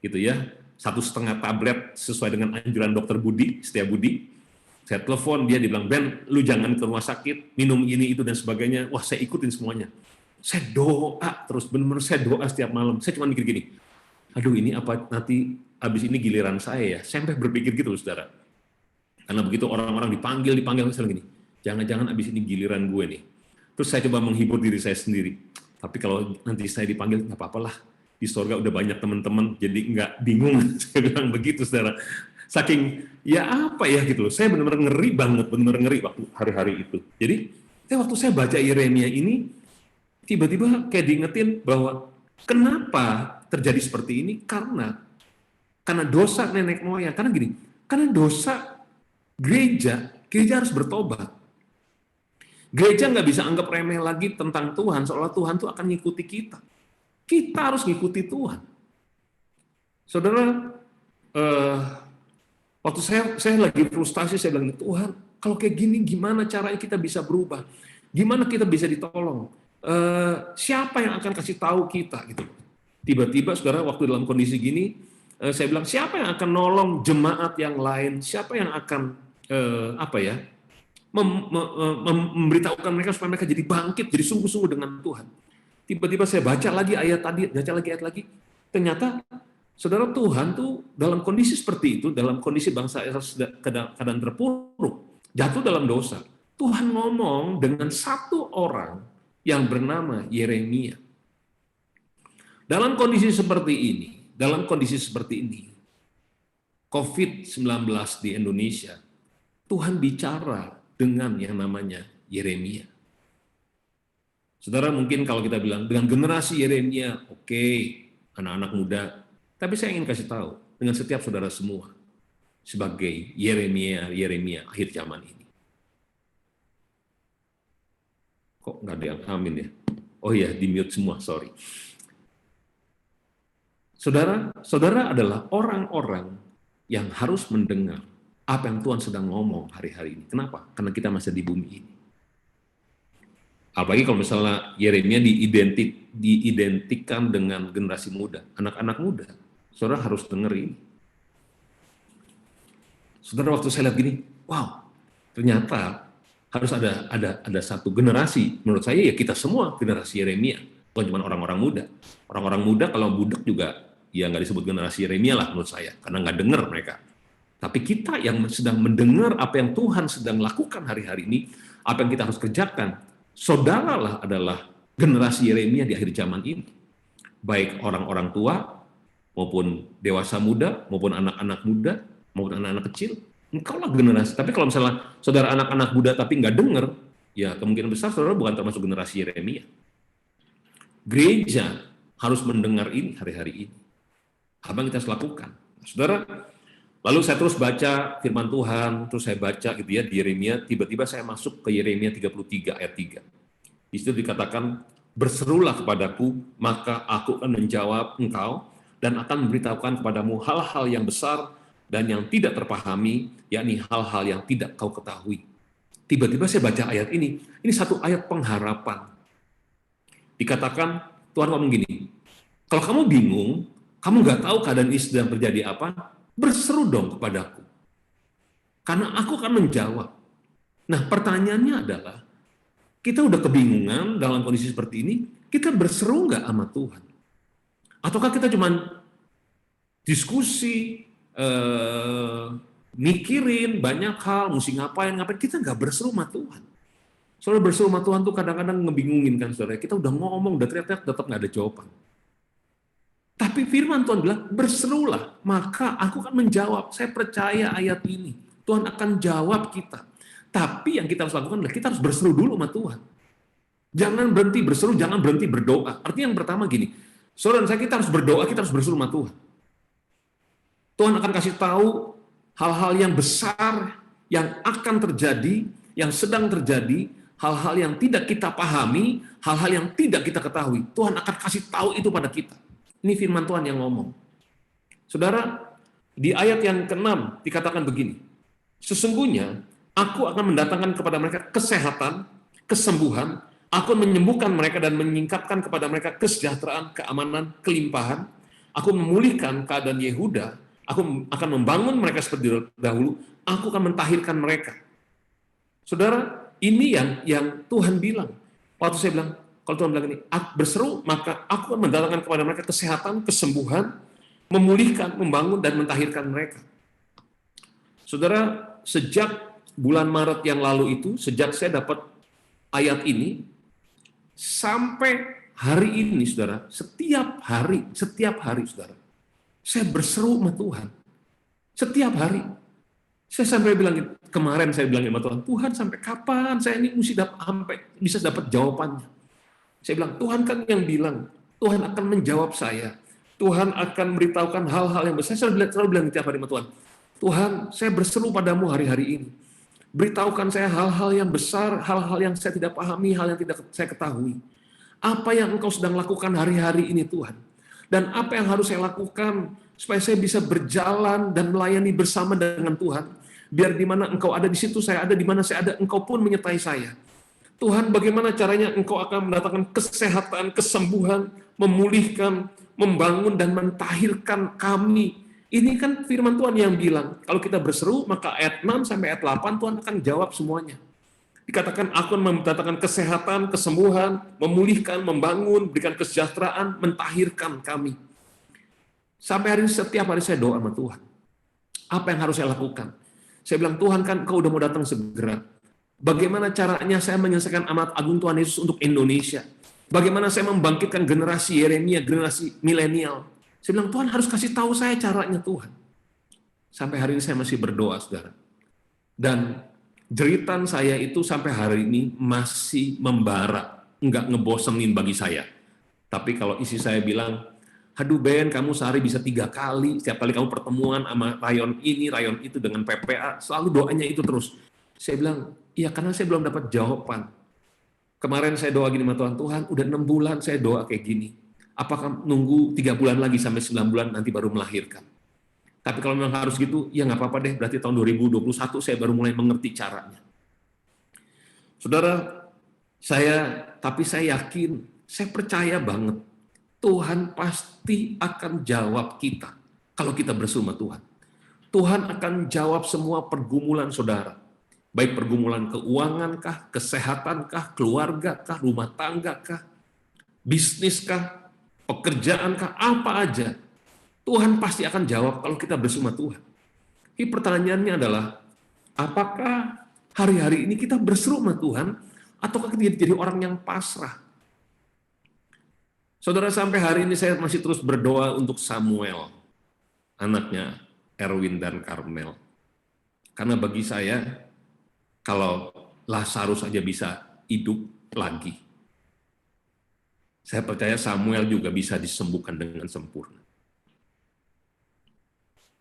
gitu ya. 1,5 tablet sesuai dengan anjuran dokter Setia Budi. Saya telepon, dia bilang, Ben, lu jangan ke rumah sakit, minum ini, itu, dan sebagainya. Wah, saya ikutin semuanya. Saya doa terus, benar-benar saya doa setiap malam. Saya cuma mikir gini, aduh ini apa nanti habis ini giliran saya ya. Saya sampai berpikir gitu, saudara. Karena begitu orang-orang dipanggil, saya gini, jangan-jangan habis ini giliran gue nih. Terus saya coba menghibur diri saya sendiri. Tapi kalau nanti saya dipanggil, nggak apa-apalah. Di surga udah banyak teman-teman, jadi nggak bingung. Saya bilang begitu, saudara. Saking, ya apa ya gitu loh. Saya benar-benar ngeri banget, benar-benar ngeri waktu hari-hari itu. Jadi, waktu saya baca Yeremia ini, tiba-tiba kayak diingetin bahwa kenapa terjadi seperti ini? Karena dosa nenek moyang. Karena gini, karena dosa gereja harus bertobat. Gereja nggak bisa anggap remeh lagi tentang Tuhan, seolah Tuhan tuh akan ngikuti kita. Kita harus ngikuti Tuhan. Saudara, waktu saya lagi frustasi, saya bilang, Tuhan, kalau kayak gini gimana caranya kita bisa berubah? Gimana kita bisa ditolong? Siapa yang akan kasih tahu kita? Gitu. Tiba-tiba, saudara, waktu dalam kondisi gini, saya bilang, siapa yang akan nolong jemaat yang lain? Siapa yang akan memberitahukan mereka supaya mereka jadi bangkit, jadi sungguh-sungguh dengan Tuhan. Tiba-tiba saya baca lagi ayat lagi. Ternyata, saudara, Tuhan tuh dalam kondisi seperti itu, dalam kondisi bangsa Israel keadaan terpuruk, jatuh dalam dosa. Tuhan ngomong dengan satu orang yang bernama Yeremia. Dalam kondisi seperti ini, COVID-19 di Indonesia, Tuhan bicara dengan yang namanya Yeremia. Saudara, mungkin kalau kita bilang dengan generasi Yeremia, oke, anak-anak muda, tapi saya ingin kasih tahu dengan setiap saudara semua sebagai Yeremia akhir zaman ini. Kok nggak ada yang amin ya? Oh iya, di mute semua, sorry. Saudara adalah orang-orang yang harus mendengar apa yang Tuhan sedang ngomong hari-hari ini. Kenapa? Karena kita masih di bumi ini. Apalagi kalau misalnya Yeremia diidentikan dengan generasi muda, anak-anak muda, saudara harus dengar ini. Saudara, waktu saya lihat gini, wow, ternyata harus ada satu generasi. Menurut saya ya kita semua generasi Yeremia, bukan cuma orang-orang muda. Orang-orang muda kalau budak juga ya nggak disebut generasi Yeremia lah menurut saya, karena nggak dengar mereka. Tapi kita yang sedang mendengar apa yang Tuhan sedang lakukan hari-hari ini, apa yang kita harus kerjakan, saudara lah adalah generasi Yeremia di akhir zaman ini. Baik orang-orang tua, maupun dewasa muda, maupun anak-anak muda, maupun anak-anak kecil, engkau lah generasi. Tapi kalau misalnya saudara anak-anak muda tapi nggak dengar, ya kemungkinan besar saudara bukan termasuk generasi Yeremia. Gereja harus mendengar ini hari-hari ini. Apa yang kita harus lakukan? Saudara, lalu saya terus baca firman Tuhan, terus saya baca gitu ya di Yeremia, tiba-tiba saya masuk ke Yeremia 33 ayat 3. Di situ dikatakan, berserulah kepadaku, maka aku akan menjawab engkau, dan akan memberitahukan kepadamu hal-hal yang besar dan yang tidak terpahami, yakni hal-hal yang tidak kau ketahui. Tiba-tiba saya baca ayat ini satu ayat pengharapan. Dikatakan, Tuhan ngomong gini, kalau kamu bingung, kamu nggak tahu keadaan ini sedang terjadi apa, berseru dong kepadaku. Karena aku akan menjawab. Nah, pertanyaannya adalah, kita udah kebingungan dalam kondisi seperti ini, kita berseru nggak sama Tuhan? Ataukah kita cuma diskusi, mikirin banyak hal, mesti ngapain, kita nggak berseru sama Tuhan. Soalnya berseru sama Tuhan tuh kadang-kadang ngebingungin kan, saudara. Kita udah ngomong, udah teriak-teriak, tetap nggak ada jawaban. Tapi firman Tuhan bilang, berserulah, maka aku akan menjawab. Saya percaya ayat ini. Tuhan akan jawab kita. Tapi yang kita harus lakukan adalah kita harus berseru dulu sama Tuhan. Jangan berhenti berseru, jangan berhenti berdoa. Artinya yang pertama gini, saudara saya kita harus berdoa, kita harus berseru sama Tuhan. Tuhan akan kasih tahu hal-hal yang besar yang akan terjadi, yang sedang terjadi, hal-hal yang tidak kita pahami, hal-hal yang tidak kita ketahui. Tuhan akan kasih tahu itu pada kita. Ini firman Tuhan yang ngomong. Saudara, Di ayat yang ke-6 dikatakan begini, sesungguhnya aku akan mendatangkan kepada mereka kesehatan, kesembuhan, aku menyembuhkan mereka dan menyingkapkan kepada mereka kesejahteraan, keamanan, kelimpahan. Aku memulihkan keadaan Yehuda, aku akan membangun mereka seperti dahulu, aku akan mentahirkan mereka. Saudara, ini yang Tuhan bilang. Waktu saya bilang, kalau Tuhan bilang ini, berseru, maka aku akan mendatangkan kepada mereka kesehatan, kesembuhan, memulihkan, membangun, dan mentahirkan mereka. Saudara, sejak bulan Maret yang lalu itu, sejak saya dapat ayat ini, sampai hari ini, saudara, setiap hari, saudara, saya berseru sama Tuhan. Setiap hari. Saya sampai bilang, kemarin saya bilang sama Tuhan, Tuhan sampai kapan saya ini mesti bisa dapat jawabannya. Saya bilang, Tuhan kan yang bilang, Tuhan akan menjawab saya. Tuhan akan memberitahukan hal-hal yang besar. Saya selalu bilang tiap hari sama Tuhan, Tuhan, saya berseru padamu hari-hari ini. Beritahukan saya hal-hal yang besar, hal-hal yang saya tidak pahami, hal yang tidak saya ketahui. Apa yang Engkau sedang lakukan hari-hari ini, Tuhan? Dan apa yang harus saya lakukan supaya saya bisa berjalan dan melayani bersama dengan Tuhan? Biar di mana Engkau ada di situ, saya ada di mana saya ada, Engkau pun menyertai saya. Tuhan, bagaimana caranya Engkau akan mendatangkan kesehatan, kesembuhan, memulihkan, membangun, dan mentahirkan kami. Ini kan firman Tuhan yang bilang, kalau kita berseru, maka ayat 6 sampai ayat 8, Tuhan akan jawab semuanya. Dikatakan, aku akan mendatangkan kesehatan, kesembuhan, memulihkan, membangun, berikan kesejahteraan, mentahirkan kami. Sampai hari ini, setiap hari saya doa sama Tuhan. Apa yang harus saya lakukan? Saya bilang, Tuhan kan Engkau udah mau datang segera. Bagaimana caranya saya menyelesaikan amanat agung Tuhan Yesus untuk Indonesia? Bagaimana saya membangkitkan generasi Yeremia, generasi milenial? Saya bilang, Tuhan harus kasih tahu saya caranya, Tuhan. Sampai hari ini saya masih berdoa, saudara. Dan jeritan saya itu sampai hari ini masih membara, nggak ngebosenin bagi saya. Tapi kalau isi saya bilang, aduh Ben, kamu sehari bisa 3 kali, setiap kali kamu pertemuan sama rayon ini, rayon itu dengan PPA, selalu doanya itu terus. Saya bilang, iya karena saya belum dapat jawaban. Kemarin saya doa gini sama Tuhan, Tuhan udah 6 bulan saya doa kayak gini. Apakah nunggu 3 bulan lagi sampai 9 bulan nanti baru melahirkan? Tapi kalau memang harus gitu, ya nggak apa-apa deh, berarti tahun 2021 saya baru mulai mengerti caranya. Saudara, tapi saya yakin, saya percaya banget, Tuhan pasti akan jawab kita kalau kita berseru sama Tuhan. Tuhan akan jawab semua pergumulan saudara. Baik pergumulan keuangan kah, kesehatan kah, keluarga kah, rumah tangga kah, bisnis kah, pekerjaan kah, apa aja. Tuhan pasti akan jawab kalau kita berseru sama Tuhan. Jadi pertanyaannya adalah, apakah hari-hari ini kita berseru sama Tuhan, ataukah kita jadi orang yang pasrah? Saudara, sampai hari ini saya masih terus berdoa untuk Samuel, anaknya Erwin dan Karmel. Karena bagi saya, kalau Lazarus saja bisa hidup lagi, saya percaya Samuel juga bisa disembuhkan dengan sempurna.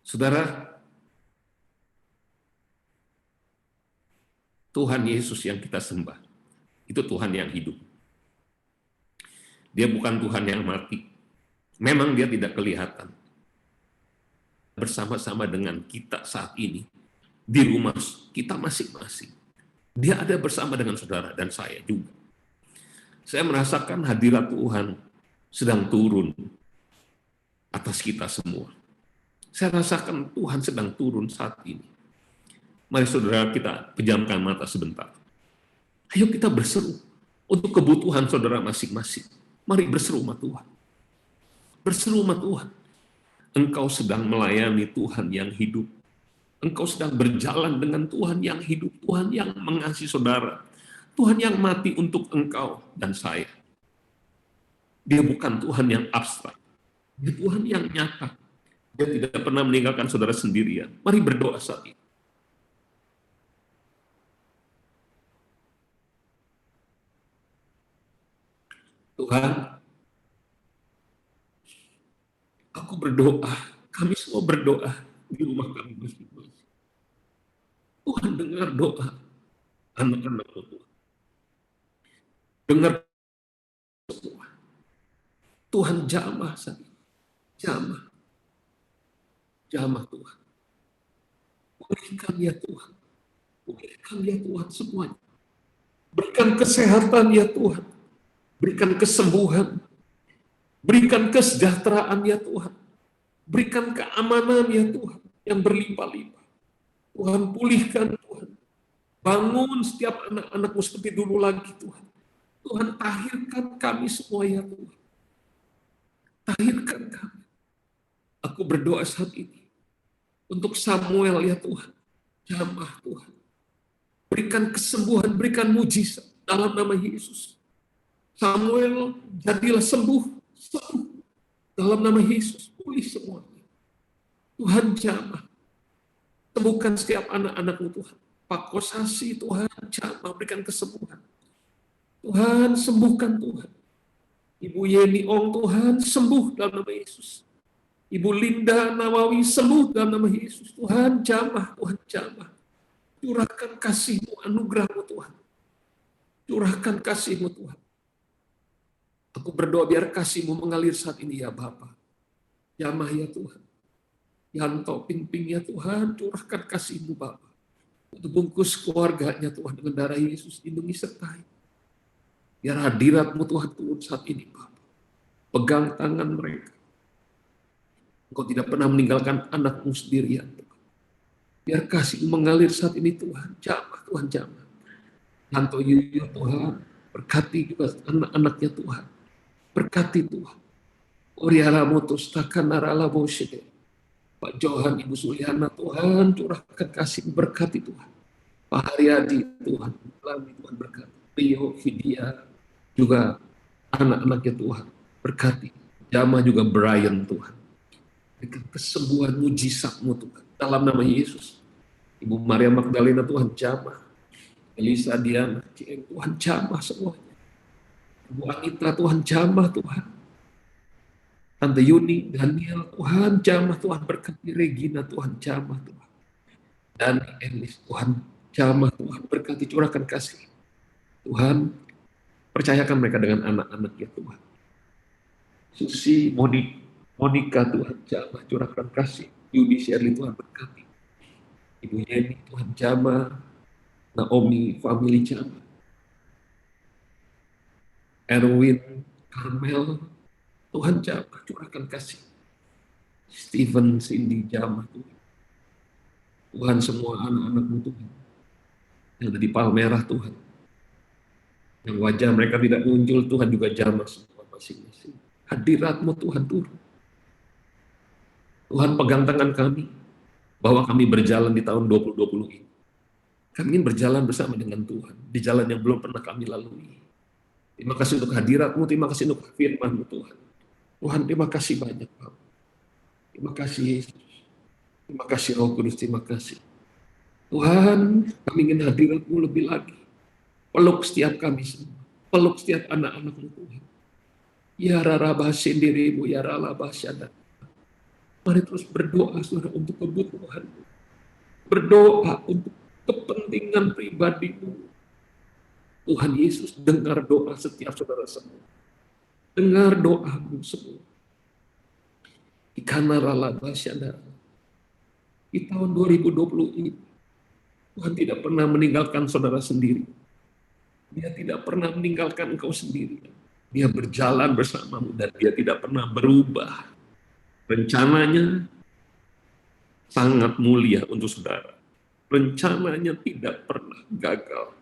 Saudara, Tuhan Yesus yang kita sembah, itu Tuhan yang hidup. Dia bukan Tuhan yang mati. Memang dia tidak kelihatan. Bersama-sama dengan kita saat ini, di rumah kita masing-masing. Dia ada bersama dengan saudara dan saya juga. Saya merasakan hadirat Tuhan sedang turun atas kita semua. Saya rasakan Tuhan sedang turun saat ini. Mari saudara kita pejamkan mata sebentar. Ayo kita berseru untuk kebutuhan saudara masing-masing. Mari berseru sama Tuhan. Berseru sama Tuhan. Engkau sedang melayani Tuhan yang hidup. Engkau sedang berjalan dengan Tuhan yang hidup. Tuhan yang mengasihi saudara. Tuhan yang mati untuk engkau dan saya. Dia bukan Tuhan yang abstrak. Dia Tuhan yang nyata. Dia tidak pernah meninggalkan saudara sendirian. Mari berdoa saat ini. Tuhan, aku berdoa, kami semua berdoa di rumah kami masing-masing. Tuhan dengar doa anak-anak Tuhan. Dengar semua. Tuhan jamah saat ini. Jamah. Jamah Tuhan. Pulihkan ya Tuhan. Pulihkan ya Tuhan semuanya. Berikan kesehatan ya Tuhan. Berikan kesembuhan. Berikan kesejahteraan ya Tuhan. Berikan keamanan ya Tuhan yang berlimpah-limpah. Tuhan, pulihkan Tuhan. Bangun setiap anak-anakmu seperti dulu lagi Tuhan. Tuhan, tahirkan kami semua ya Tuhan. Tahirkan kami. Aku berdoa saat ini untuk Samuel ya Tuhan. Jamah Tuhan. Berikan kesembuhan, berikan mujizat dalam nama Yesus. Samuel, jadilah sembuh. Sembuh. Dalam nama Yesus, pulih semuanya. Tuhan, jamah. Sembuhkan setiap anak-anakmu Tuhan. Pak Kosasi Tuhan, jamah, berikan kesembuhan. Tuhan, sembuhkan Tuhan. Ibu Yeni Ong Tuhan, sembuh dalam nama Yesus. Ibu Linda Nawawi, sembuh dalam nama Yesus. Tuhan, jamah, Tuhan, jamah. Curahkan kasih-Mu, anugerah-Mu Tuhan. Curahkan kasih-Mu Tuhan. Aku berdoa biar kasih-Mu mengalir saat ini ya Bapa. Jamah ya Tuhan. Yanto Ping-Ping ya Tuhan, curahkan kasih-Mu Bapa. Untuk bungkus keluarganya Tuhan dengan darah Yesus, lindungi sertai. Biar hadirat-Mu Tuhan turun saat ini Bapa. Pegang tangan mereka. Engkau tidak pernah meninggalkan anak-Mu sendirian Tuhan. Biar kasih-Mu mengalir saat ini Tuhan. Jamah Tuhan, jamah. Yanto Yuyo Tuhan, berkati juga anak-anaknya Tuhan. Berkati Tuhan. Oriara Motos Takanarala Boshede. Pak Johan, Ibu Suliana Tuhan, curahkan kasih berkati Tuhan. Pak Haryadi Tuhan, Tuhan berkati. Rio, Vidya, juga anak-anaknya Tuhan, berkati. Jamah juga Brian Tuhan. Berikan kesembuhan mujizat-Mu Tuhan. Dalam nama Yesus. Ibu Maria Magdalena Tuhan, jamah. Elisa Diana, Tuhan, jamah semuanya. Ibu Anita Tuhan, jamah Tuhan. Tante Yuni, Daniel, Tuhan jamah, Tuhan berkati. Regina, Tuhan jamah Tuhan. Dan Elis, Tuhan jamah, Tuhan berkati, curahkan kasih. Tuhan, percayakan mereka dengan anak-anaknya Tuhan. Susi, Monica, Tuhan jamah, curahkan kasih. Yudi, Shirley, Tuhan berkati. Ibu Yeni, Tuhan jamah. Naomi, family jamah. Erwin, Carmel, Tuhan jamah, curahkan kasih. Stephen, Cindy, jamah Tuhan. Tuhan, semua anak-anak-Mu Tuhan. Yang ada di Palmerah Tuhan. Yang wajah mereka tidak muncul, Tuhan juga jamah semua masing-masing. Hadirat-Mu Tuhan turun. Tuhan, pegang tangan kami, bahwa kami berjalan di tahun 2020 ini. Kami ingin berjalan bersama dengan Tuhan, di jalan yang belum pernah kami lalui. Terima kasih untuk hadirat-Mu, terima kasih untuk firman-Mu Tuhan. Tuhan, terima kasih banyak Bapak. Terima kasih Yesus. Terima kasih Roh Kudus, terima kasih. Tuhan, kami ingin hadirat-Mu lebih lagi. Peluk setiap kami semua. Peluk setiap anak-anak-Mu Tuhan. Ya rarabah sendirimu, ya ralabah syadat. Mari terus berdoa saudara untuk kebutuhan. Berdoa untuk kepentingan pribadimu. Tuhan Yesus, dengar doa setiap saudara semua. Dengar doamu semua. Di tahun 2020 ini, Tuhan tidak pernah meninggalkan saudara sendiri. Dia tidak pernah meninggalkan engkau sendiri. Dia berjalan bersamamu dan dia tidak pernah berubah. Rencananya sangat mulia untuk saudara. Rencananya tidak pernah gagal.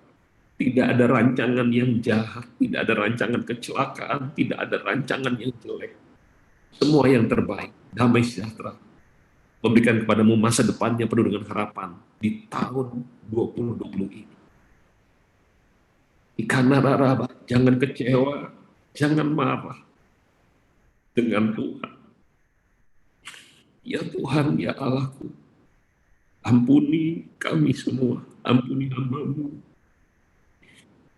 Tidak ada rancangan yang jahat, tidak ada rancangan kecelakaan, tidak ada rancangan yang jelek. Semua yang terbaik, damai sejahtera. Memberikan kepadamu masa depannya penuh dengan harapan di tahun 2020 ini. Ikanararaba, jangan kecewa, jangan marah dengan Tuhan. Ya Tuhan, ya Allahku, ampuni kami semua, ampuni hamba-Mu.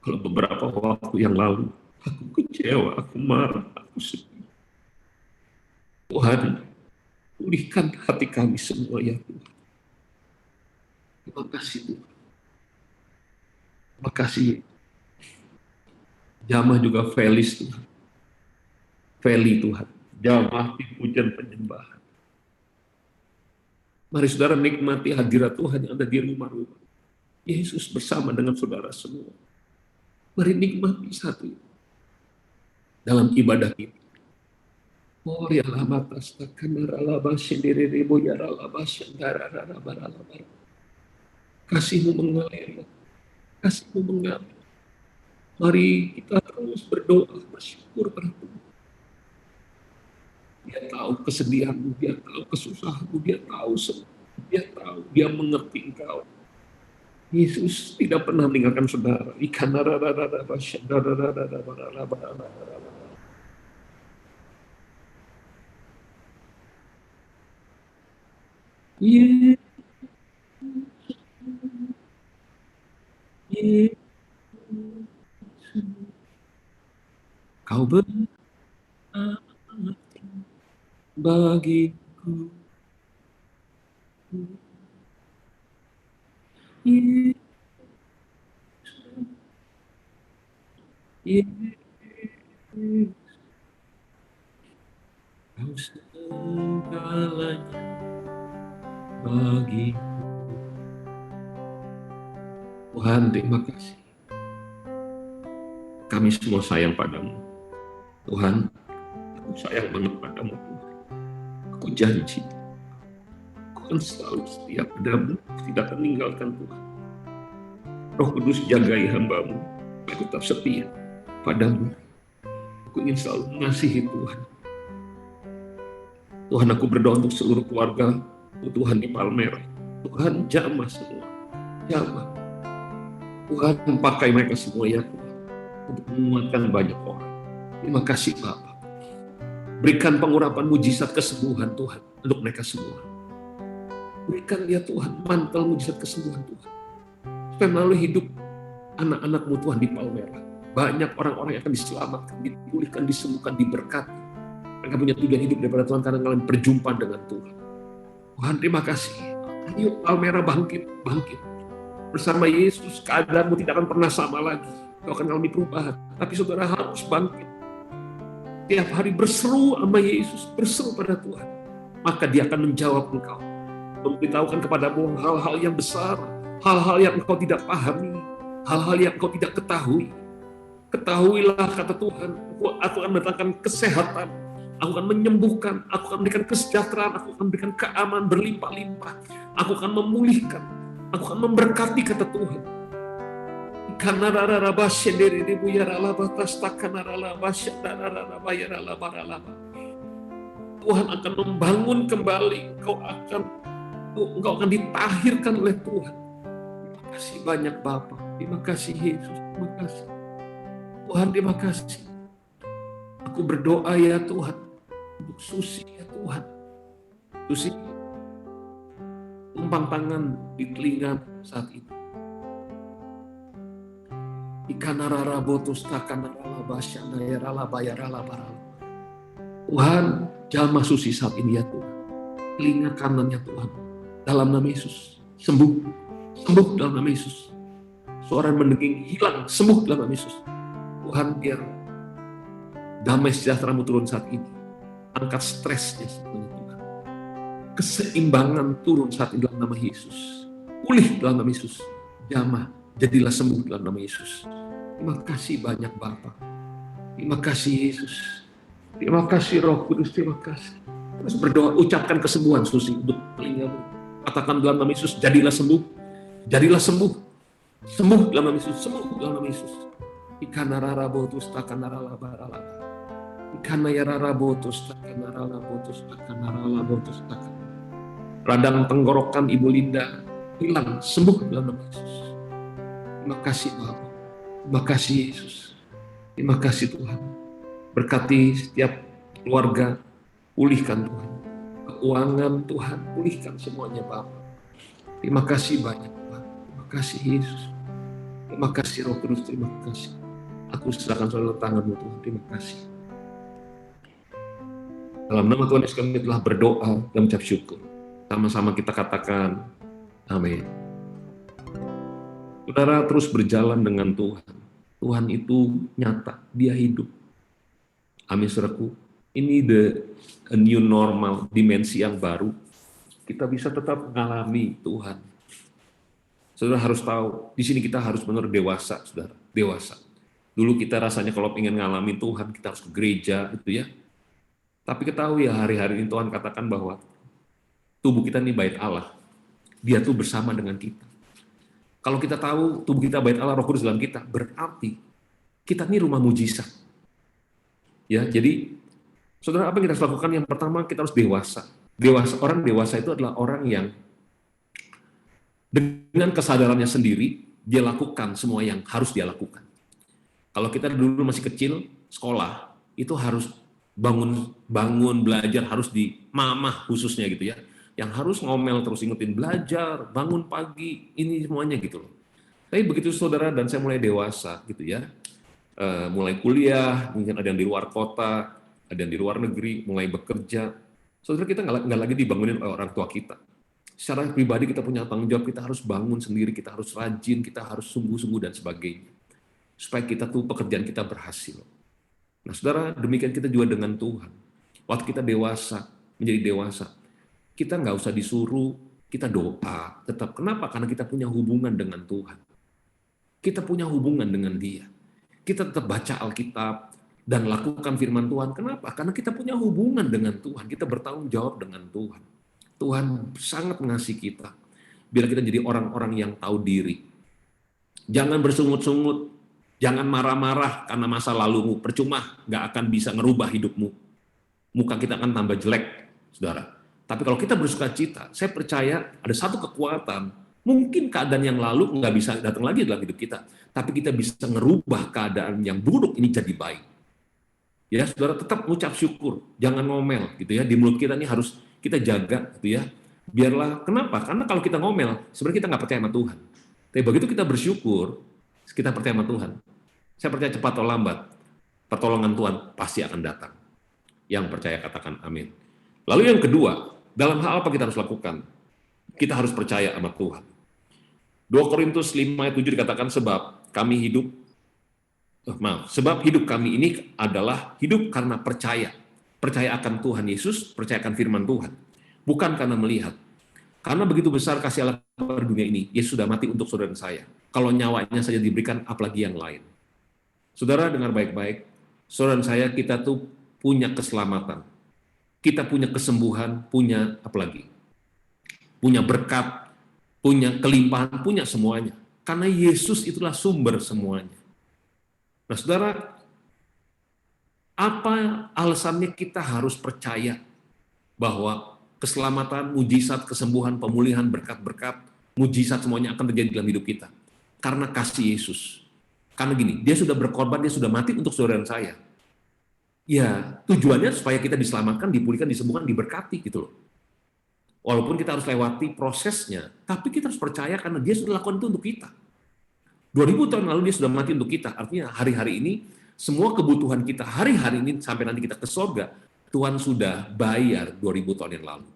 Kalau beberapa waktu yang lalu, aku kecewa, aku marah, aku sedih. Tuhan, pulihkan hati kami semua ya Tuhan. Terima kasih Tuhan. Terima kasih. Jamah juga Felis Tuhan. Feli Tuhan. Jamah di pujian penyembahan. Mari saudara nikmati hadirat Tuhan yang ada di rumah-rumah. Yesus bersama dengan saudara semua. Mari nikmati satu dalam ibadah kita. Oh ya lama tastakan ralaba sendiri ribu ya ralaba sendara ralaba. Kasihmu mengalir, kasihmu mengalir. Mari kita terus berdoa, bersyukur pada Tuhan. Dia tahu kesedihanmu, dia tahu kesusahanmu, dia tahu semua. Dia tahu, dia mengerti engkau. Yesus tidak pernah meninggalkan saudara. Kau berarti bagiku. Kau segalanya bagiku. Tuhan, terima kasih. Kami semua sayang padamu. Tuhan, aku sayang banget padamu, Tuhan. Aku janji, aku akan selalu setia padamu, tidak akan meninggalkan Tuhan. Roh Kudus jagai hamba-Mu, aku tetap setia padamu. Aku ingin selalu mengasihi Tuhan. Tuhan, aku berdoa untuk seluruh keluarga Tuhan di Palmera. Tuhan, jamah semua. Jamah. Tuhan, pakai mereka semua ya Tuhan, untuk menguatkan banyak orang. Terima kasih Bapa. Berikan pengurapan mujizat kesembuhan Tuhan untuk mereka semua. Berikan ya Tuhan mantel mujizat kesembuhan Tuhan. Supaya melalui hidup anak-anak-Mu Tuhan di Palmera, banyak orang-orang yang akan diselamatkan, dipulihkan, disembuhkan, diberkati. Mereka punya tujuan hidup daripada Tuhan karena kalian perjumpaan dengan Tuhan. Tuhan, terima kasih. Ayo Palmera bangkit, bangkit. Bersama Yesus, keadaanmu tidak akan pernah sama lagi. Kau akan mengalami perubahan. Tapi saudara harus bangkit. Tiap hari berseru sama Yesus, berseru pada Tuhan. Maka dia akan menjawab engkau. Memberitahukan kepadamu hal-hal yang besar, hal-hal yang engkau tidak pahami, hal-hal yang engkau tidak ketahui. Ketahuilah kata Tuhan, aku akan mendatangkan kesehatan, aku akan menyembuhkan, aku akan memberikan kesejahteraan, aku akan memberikan keamanan berlimpah-limpah, aku akan memulihkan, aku akan memberkati kata Tuhan. Karena rara sendiri dibuyar alaba tastakan rara Tuhan akan membangun kembali, engkau akan ditahirkan oleh Tuhan. Terima kasih banyak Bapa, terima kasih Yesus, terima kasih Tuhan, terima kasih. Aku berdoa ya Tuhan untuk Susi ya Tuhan. Susi tumpang tangan di telinga saat itu. Ikanarara botus takanarala basyana yarala bayarala barala. Tuhan, jamah Susi saat ini ya Tuhan. Telinga kanannya Tuhan. Dalam nama Yesus, sembuh. Sembuh dalam nama Yesus. Suara mendenging hilang, sembuh dalam nama Yesus. Tuhan, biar damai sejahtera-Mu turun saat ini. Angkat stresnya sebenarnya Tuhan. Keseimbangan turun saat ini dalam nama Yesus. Pulih dalam nama Yesus. Jamah, jadilah sembuh dalam nama Yesus. Terima kasih banyak Bapa. Terima kasih Yesus. Terima kasih Roh Kudus, terima kasih. Terus berdoa, ucapkan kesembuhan Susi untuk telingamu. Katakan dalam nama Yesus, jadilah sembuh. Jadilah sembuh. Sembuh dalam nama Yesus, sembuh dalam nama Yesus. Ikana rara botus takanarala barala. Ikana yarara botus takanarala botus takanarala botus takan. Radang tenggorokan Ibu Linda hilang, sembuh dalam nama Yesus. Terima kasih Bapa. Terima kasih Yesus. Terima kasih Tuhan. Berkati setiap keluarga, pulihkan Tuhan. Keuangan Tuhan, pulihkan semuanya Bapa. Terima kasih banyak Tuhan. Terima kasih Yesus. Terima kasih Roh Kudus, terima kasih. Aku serahkan selalu tangan-Mu Tuhan, terima kasih. Dalam nama Tuhan Yesus kami telah berdoa dan mengucap syukur. Sama-sama kita katakan, amin. Saudara terus berjalan dengan Tuhan. Tuhan itu nyata, Dia hidup. Amin saudaraku. Ini a new normal, dimensi yang baru. kita bisa tetap mengalami Tuhan. Saudara harus tahu, di sini kita harus benar dewasa, saudara, dewasa. Dulu kita rasanya kalau ingin ngalamin Tuhan, kita harus ke gereja, gitu ya. Tapi ketahui ya hari-hari ini Tuhan katakan bahwa tubuh kita ini bait Allah. Dia tuh bersama dengan kita. Kalau kita tahu tubuh kita bait Allah, Roh Kudus dalam kita, berarti kita ini rumah mujizat. Ya, jadi saudara, apa yang kita harus lakukan? Yang pertama, kita harus dewasa. Orang dewasa itu adalah orang yang dengan kesadarannya sendiri, dia lakukan semua yang harus dia lakukan. Kalau kita dulu masih kecil, sekolah, itu harus bangun belajar, harus di mamah khususnya gitu ya, yang harus ngomel terus ingetin belajar, bangun pagi, ini semuanya gitu loh. Tapi begitu saudara dan saya mulai dewasa gitu ya, mulai kuliah, mungkin ada yang di luar kota, ada yang di luar negeri, mulai bekerja, saudara kita nggak lagi dibangunin oleh orang tua kita. Secara pribadi kita punya tanggung jawab, kita harus bangun sendiri, kita harus rajin, kita harus sungguh-sungguh dan sebagainya. Supaya kita tuh pekerjaan kita berhasil. Nah saudara, demikian kita juga dengan Tuhan. Waktu kita dewasa, menjadi dewasa, kita nggak usah disuruh, kita doa. Tetap, kenapa? Karena kita punya hubungan dengan Tuhan. Kita punya hubungan dengan Dia. Kita tetap baca Alkitab dan lakukan firman Tuhan. Kenapa? Karena kita punya hubungan dengan Tuhan. Kita bertanggung jawab dengan Tuhan. Tuhan sangat mengasihi kita. Biar kita jadi orang-orang yang tahu diri. Jangan bersungut-sungut. Jangan marah-marah karena masa lalumu. Percuma, nggak akan bisa ngerubah hidupmu. Muka kita akan tambah jelek, saudara. Tapi kalau kita bersuka cita, saya percaya ada satu kekuatan. Mungkin keadaan yang lalu nggak bisa datang lagi dalam hidup kita. Tapi kita bisa ngerubah keadaan yang buruk ini jadi baik. Ya, saudara, tetap mengucap syukur. Jangan ngomel, gitu ya. Di mulut kita ini harus kita jaga, gitu ya. Biarlah, kenapa? Karena kalau kita ngomel, sebenarnya kita nggak percaya sama Tuhan. Tapi begitu kita bersyukur, kita percaya sama Tuhan. Saya percaya cepat atau lambat, pertolongan Tuhan pasti akan datang. Yang percaya katakan amin. Lalu yang kedua, dalam hal apa kita harus lakukan? Kita harus percaya sama Tuhan. 2 Korintus 5 ayat 7 dikatakan sebab hidup kami ini adalah hidup karena percaya. Percaya akan Tuhan Yesus, percaya akan firman Tuhan. Bukan karena melihat. Karena begitu besar kasih Allah kepada dunia ini, Yesus sudah mati untuk saudara dan saya. Kalau nyawanya saja diberikan, apalagi yang lain. Saudara dengar baik-baik, saudara dan saya, kita tuh punya keselamatan. Kita punya kesembuhan, punya apalagi? Punya berkat, punya kelimpahan, punya semuanya. Karena Yesus itulah sumber semuanya. Nah saudara, apa alasannya kita harus percaya bahwa keselamatan, mujizat, kesembuhan, pemulihan, berkat-berkat, mujizat semuanya akan terjadi dalam hidup kita? Karena kasih Yesus. Karena gini, dia sudah berkorban, dia sudah mati untuk saudara dan saya. Ya, tujuannya supaya kita diselamatkan, dipulihkan, disembuhkan, diberkati gitu loh. Walaupun kita harus lewati prosesnya, tapi kita harus percaya karena dia sudah lakukan itu untuk kita. 2000 tahun lalu dia sudah mati untuk kita. Artinya hari-hari ini, semua kebutuhan kita hari-hari ini sampai nanti kita ke surga, Tuhan sudah bayar 2000 tahun yang lalu.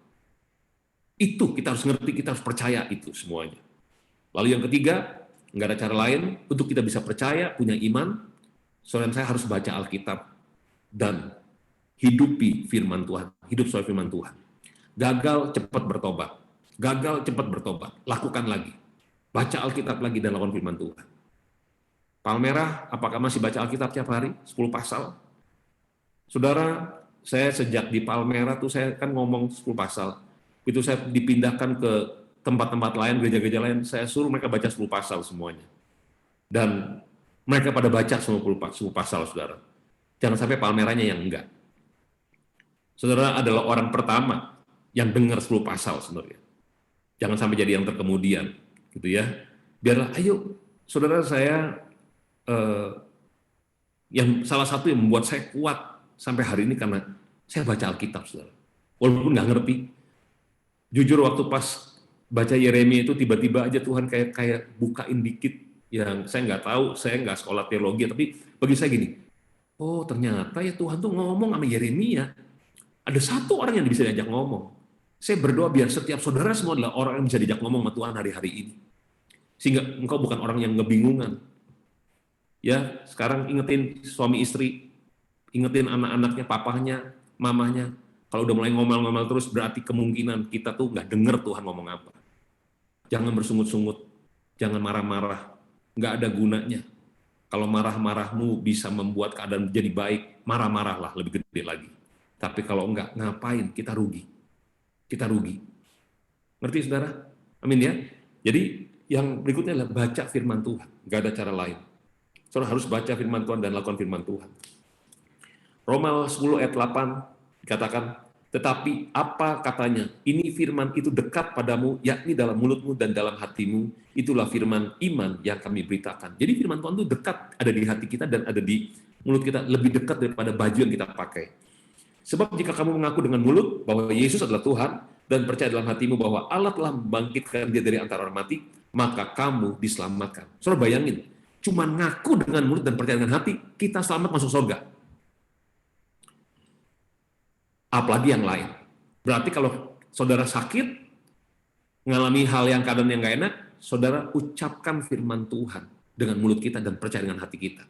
Itu kita harus ngerti, kita harus percaya itu semuanya. Lalu yang ketiga, nggak ada cara lain untuk kita bisa percaya, punya iman, saudara saya harus baca Alkitab dan hidupi firman Tuhan, hidup sesuai firman Tuhan. Gagal, cepat bertobat. Gagal, cepat bertobat. Lakukan lagi. Baca Alkitab lagi dan lakukan firman Tuhan. Palmerah, apakah masih baca Alkitab tiap hari? 10 pasal? Saudara, saya sejak di Palmerah tuh saya kan ngomong 10 pasal. Itu saya dipindahkan ke tempat-tempat lain, gereja-gereja lain, saya suruh mereka baca 10 pasal semuanya. Dan mereka pada baca 10 pasal, saudara. Jangan sampai Palmerahnya yang enggak. Saudara adalah orang pertama yang dengar 10 pasal sebenarnya. Jangan sampai jadi yang terkemudian, gitu ya. Biarlah, ayo, saudara saya, yang salah satu yang membuat saya kuat sampai hari ini karena saya baca Alkitab, saudara. Walaupun nggak ngerti. Jujur waktu pas baca Yeremia itu tiba-tiba aja Tuhan kayak bukain dikit yang saya nggak tahu, saya nggak sekolah teologi, tapi bagi saya gini, oh ternyata ya Tuhan tuh ngomong sama Yeremia, ada satu orang yang bisa diajak ngomong. Saya berdoa biar setiap saudara semua adalah orang yang bisa diajak ngomong sama Tuhan hari-hari ini. Sehingga engkau bukan orang yang ngebingungan. Ya, sekarang ingetin suami istri, ingetin anak-anaknya, papahnya, mamahnya, Kalau udah mulai ngomel-ngomel terus berarti kemungkinan kita tuh nggak denger Tuhan ngomong apa. Jangan bersungut-sungut, jangan marah-marah, nggak ada gunanya. Kalau marah-marahmu bisa membuat keadaan jadi baik, marah-marahlah lebih gede lagi. Tapi kalau enggak, ngapain? Kita rugi. Kita rugi. Ngerti saudara? Amin ya. Jadi yang berikutnya adalah baca firman Tuhan. Nggak ada cara lain. Saudara harus baca firman Tuhan dan lakukan firman Tuhan. Roma 10 ayat 8 dikatakan, tetapi apa katanya? Ini firman itu dekat padamu, yakni dalam mulutmu dan dalam hatimu. Itulah firman iman yang kami beritakan. Jadi firman Tuhan itu dekat, ada di hati kita dan ada di mulut kita, lebih dekat daripada baju yang kita pakai. Sebab jika kamu mengaku dengan mulut bahwa Yesus adalah Tuhan dan percaya dalam hatimu bahwa Allah telah membangkitkan dia dari antara orang mati, maka kamu diselamatkan. Saudara bayangin, cuma ngaku dengan mulut dan percaya dengan hati, kita selamat masuk surga. Apalagi yang lain. Berarti kalau saudara sakit, mengalami hal yang keadaan yang nggak enak, saudara ucapkan firman Tuhan dengan mulut kita dan percaya dengan hati kita.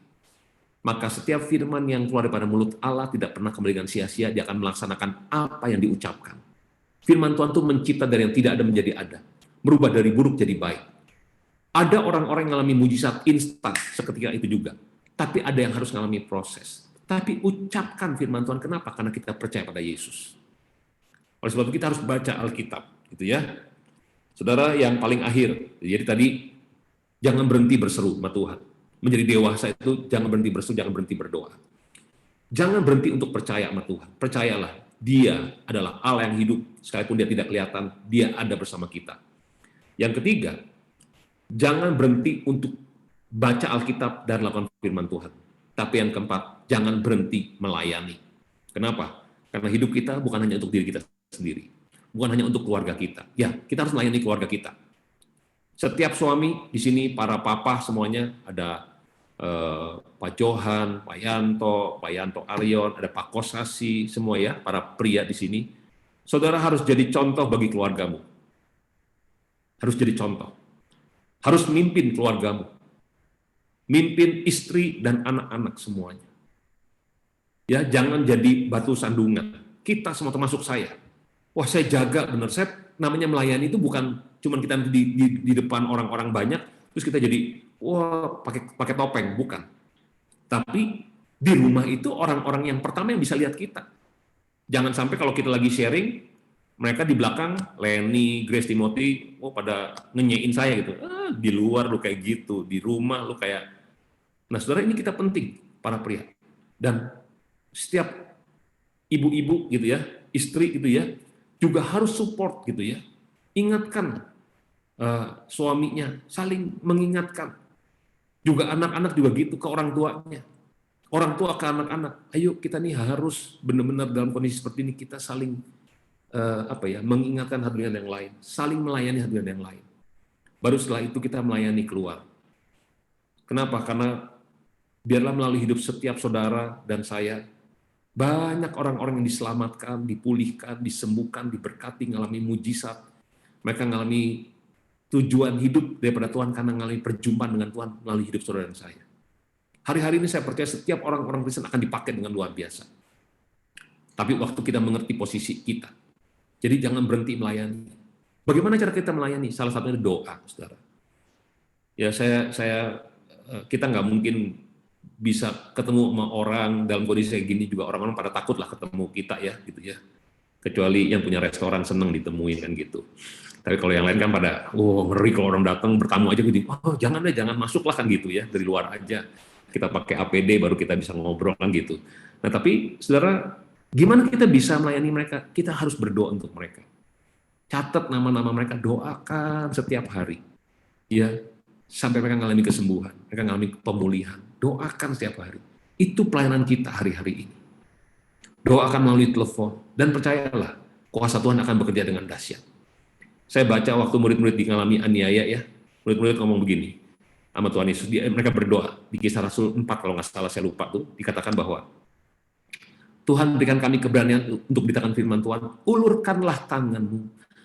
Maka setiap firman yang keluar daripada mulut Allah tidak pernah kembali dengan sia-sia, dia akan melaksanakan apa yang diucapkan. Firman Tuhan itu mencipta dari yang tidak ada menjadi ada, merubah dari buruk jadi baik. Ada orang-orang yang mengalami mujizat instan seketika itu juga, tapi ada yang harus mengalami proses. Tapi ucapkan firman Tuhan, kenapa? Karena kita percaya pada Yesus. Oleh sebab itu kita harus baca Alkitab, gitu ya. Saudara, yang paling akhir, jadi tadi jangan berhenti berseru sama Tuhan. Menjadi dewasa itu jangan berhenti berseru, jangan berhenti berdoa. Jangan berhenti untuk percaya sama Tuhan. Percayalah, Dia adalah Allah yang hidup, sekalipun Dia tidak kelihatan, Dia ada bersama kita. Yang ketiga, jangan berhenti untuk baca Alkitab dan lakukan firman Tuhan. Tapi yang keempat, jangan berhenti melayani. Kenapa? Karena hidup kita bukan hanya untuk diri kita sendiri. Bukan hanya untuk keluarga kita. Ya, kita harus melayani keluarga kita. Setiap suami di sini, para papa semuanya, ada Pak Johan, Pak Yanto Aryon, ada Pak Kosasi, semua ya, para pria di sini. Saudara harus jadi contoh bagi keluargamu. Harus jadi contoh. Harus mimpin keluargamu. Mimpin istri dan anak-anak semuanya. Ya, jangan jadi batu sandungan. Kita semua termasuk saya. Wah, saya jaga benar. Saya namanya melayani itu bukan cuma kita di depan orang-orang banyak terus kita jadi wah pakai topeng, bukan. Tapi di rumah itu orang-orang yang pertama yang bisa lihat kita. Jangan sampai kalau kita lagi sharing, mereka di belakang Lenny, Grace, Timothy, pada ngenyein saya gitu. Di luar lu kayak gitu, di rumah lu kayak. Nah, saudara, ini kita penting, para pria. Dan setiap ibu-ibu gitu ya, istri gitu ya, juga harus support gitu ya. Ingatkan suaminya, saling mengingatkan. Juga anak-anak juga gitu ke orang tuanya. Orang tua ke anak-anak, ayo kita nih harus benar-benar dalam kondisi seperti ini kita saling mengingatkan satu dengan yang lain, saling melayani satu dengan yang lain. Baru setelah itu kita melayani keluar. Kenapa? Karena biarlah melalui hidup setiap saudara dan saya, banyak orang-orang yang diselamatkan, dipulihkan, disembuhkan, diberkati, mengalami mujizat. Mereka mengalami tujuan hidup daripada Tuhan karena mengalami perjumpaan dengan Tuhan melalui hidup saudara dan saya. Hari-hari ini saya percaya setiap orang-orang Kristen akan dipakai dengan luar biasa. Tapi waktu kita mengerti posisi kita. Jadi jangan berhenti melayani. Bagaimana cara kita melayani? Salah satunya doa, saudara. Ya kita nggak mungkin bisa ketemu sama orang dalam kondisi kayak gini juga, orang-orang pada takut lah ketemu kita ya gitu ya. Kecuali yang punya restoran seneng ditemuin kan gitu. Tapi kalau yang lain kan pada ngeri kalau orang datang bertamu aja gitu. Jangan deh, jangan masuk lah kan gitu ya, dari luar aja. Kita pakai APD baru kita bisa ngobrol kan gitu. Nah, tapi saudara, gimana kita bisa melayani mereka? Kita harus berdoa untuk mereka. Catat nama-nama mereka, doakan setiap hari. Ya, sampai mereka mengalami kesembuhan, mereka mengalami pemulihan. Doakan setiap hari. Itu pelayanan kita hari-hari ini. Doakan melalui telepon. Dan percayalah, kuasa Tuhan akan bekerja dengan dahsyat. Saya baca waktu murid-murid mengalami aniaya ya, murid-murid ngomong begini sama Tuhan Yesus, mereka berdoa, di Kisah Rasul 4 kalau nggak salah saya lupa tuh, dikatakan bahwa Tuhan berikan kami keberanian untuk beritakan firman Tuhan, ulurkanlah tanganmu,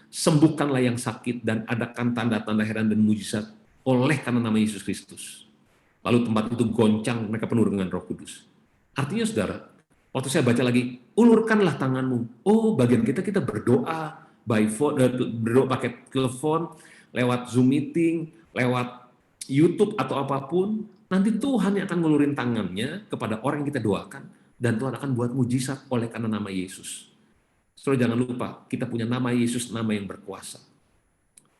sembuhkanlah yang sakit, dan adakan tanda-tanda heran dan mujizat oleh karena nama Yesus Kristus. Lalu tempat itu goncang, mereka penuh dengan Roh Kudus. Artinya saudara, Waktu saya baca lagi, ulurkanlah tanganmu. Oh, bagian kita berdoa by phone, berdoa pakai telepon, lewat Zoom meeting, lewat YouTube atau apapun. Nanti Tuhan yang akan ngulurin tangannya kepada orang yang kita doakan, dan Tuhan akan buat mujizat oleh karena nama Yesus. Saudara jangan lupa, kita punya nama Yesus, nama yang berkuasa.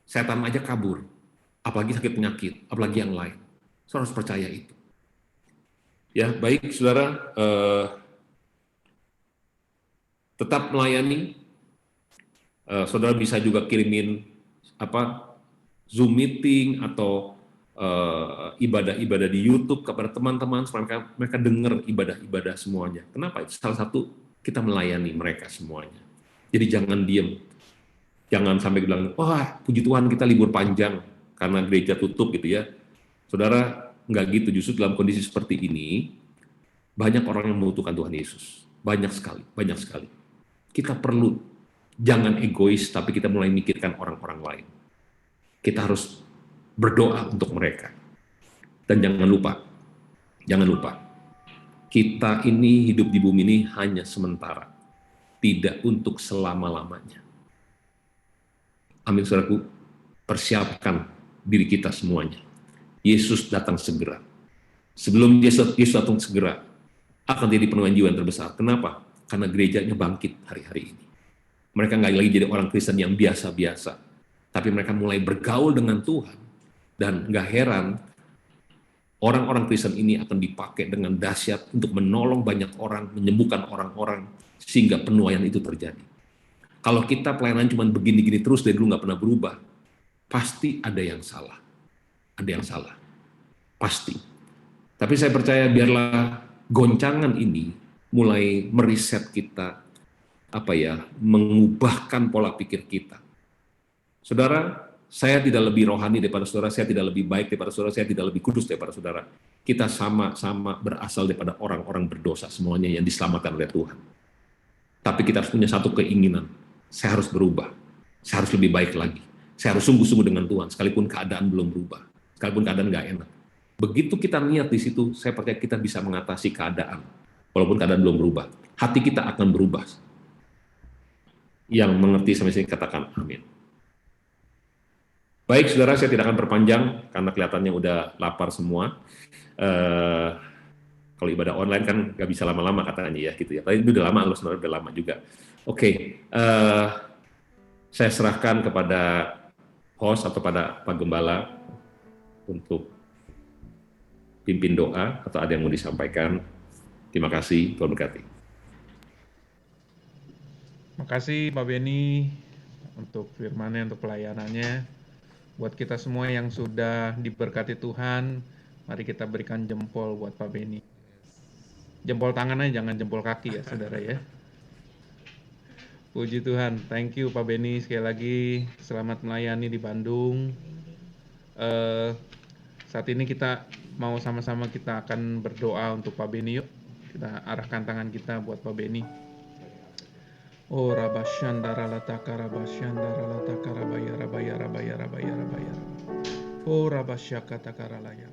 Setan aja kabur, apalagi sakit penyakit, apalagi yang lain. Saudara harus percaya itu. Ya, baik saudara, tetap melayani. Saudara bisa juga kirimin Zoom meeting atau ibadah-ibadah di YouTube kepada teman-teman supaya mereka dengar ibadah-ibadah semuanya. Kenapa? Itu salah satu kita melayani mereka semuanya. Jadi jangan diem. Jangan sampai bilang, wah puji Tuhan kita libur panjang karena gereja tutup gitu ya. Saudara, nggak gitu. Justru dalam kondisi seperti ini, banyak orang yang membutuhkan Tuhan Yesus. Banyak sekali. Kita perlu, jangan egois, tapi kita mulai mikirkan orang-orang lain. Kita harus berdoa untuk mereka. Dan jangan lupa, kita ini hidup di bumi ini hanya sementara, tidak untuk selama-lamanya. Amin, saudaraku, persiapkan diri kita semuanya. Yesus datang segera. Sebelum Yesus datang segera, akan jadi penuaian jiwa yang terbesar. Kenapa? Karena gerejanya bangkit hari-hari ini. Mereka nggak lagi jadi orang Kristen yang biasa-biasa, tapi mereka mulai bergaul dengan Tuhan. Dan nggak heran, orang-orang Kristen ini akan dipakai dengan dahsyat untuk menolong banyak orang, menyembuhkan orang-orang, sehingga penuaian itu terjadi. Kalau kita pelayanan cuma begini-gini terus dari dulu nggak pernah berubah, pasti ada yang salah. Pasti. Tapi saya percaya biarlah goncangan ini mulai meriset kita, mengubahkan pola pikir kita. Saudara, saya tidak lebih rohani daripada saudara, saya tidak lebih baik daripada saudara, saya tidak lebih kudus daripada saudara. Kita sama-sama berasal daripada orang-orang berdosa semuanya yang diselamatkan oleh Tuhan. Tapi kita harus punya satu keinginan, saya harus berubah, saya harus lebih baik lagi, saya harus sungguh-sungguh dengan Tuhan, sekalipun keadaan belum berubah, sekalipun keadaan nggak enak. Begitu kita niat di situ, saya percaya kita bisa mengatasi keadaan, walaupun keadaan belum berubah. Hati kita akan berubah. Yang mengerti sampai sini katakan amin. Baik, saudara, saya tidak akan perpanjang karena kelihatannya udah lapar semua. Kalau ibadah online kan nggak bisa lama-lama katanya ya, gitu ya. Tapi itu udah lama, sebenarnya udah lama juga. Oke, saya serahkan kepada host atau pada Pak Gembala untuk pimpin doa atau ada yang mau disampaikan. Terima kasih, Tuhan berkati. Terima kasih Pak Beni untuk firman-Nya, untuk pelayanannya. Buat kita semua yang sudah diberkati Tuhan, mari kita berikan jempol buat Pak Beni. Jempol tangan aja, jangan jempol kaki ya saudara ya. Puji Tuhan, thank you Pak Beni sekali lagi, selamat melayani di Bandung. Saat ini kita mau sama-sama kita akan berdoa untuk Pak Beni yuk. Kita arahkan tangan kita buat Pak Beni. Oh rabashandara latakara bashandara latakara bayara bayara bayara bayara bayara. Oh rabasyaka takara laya.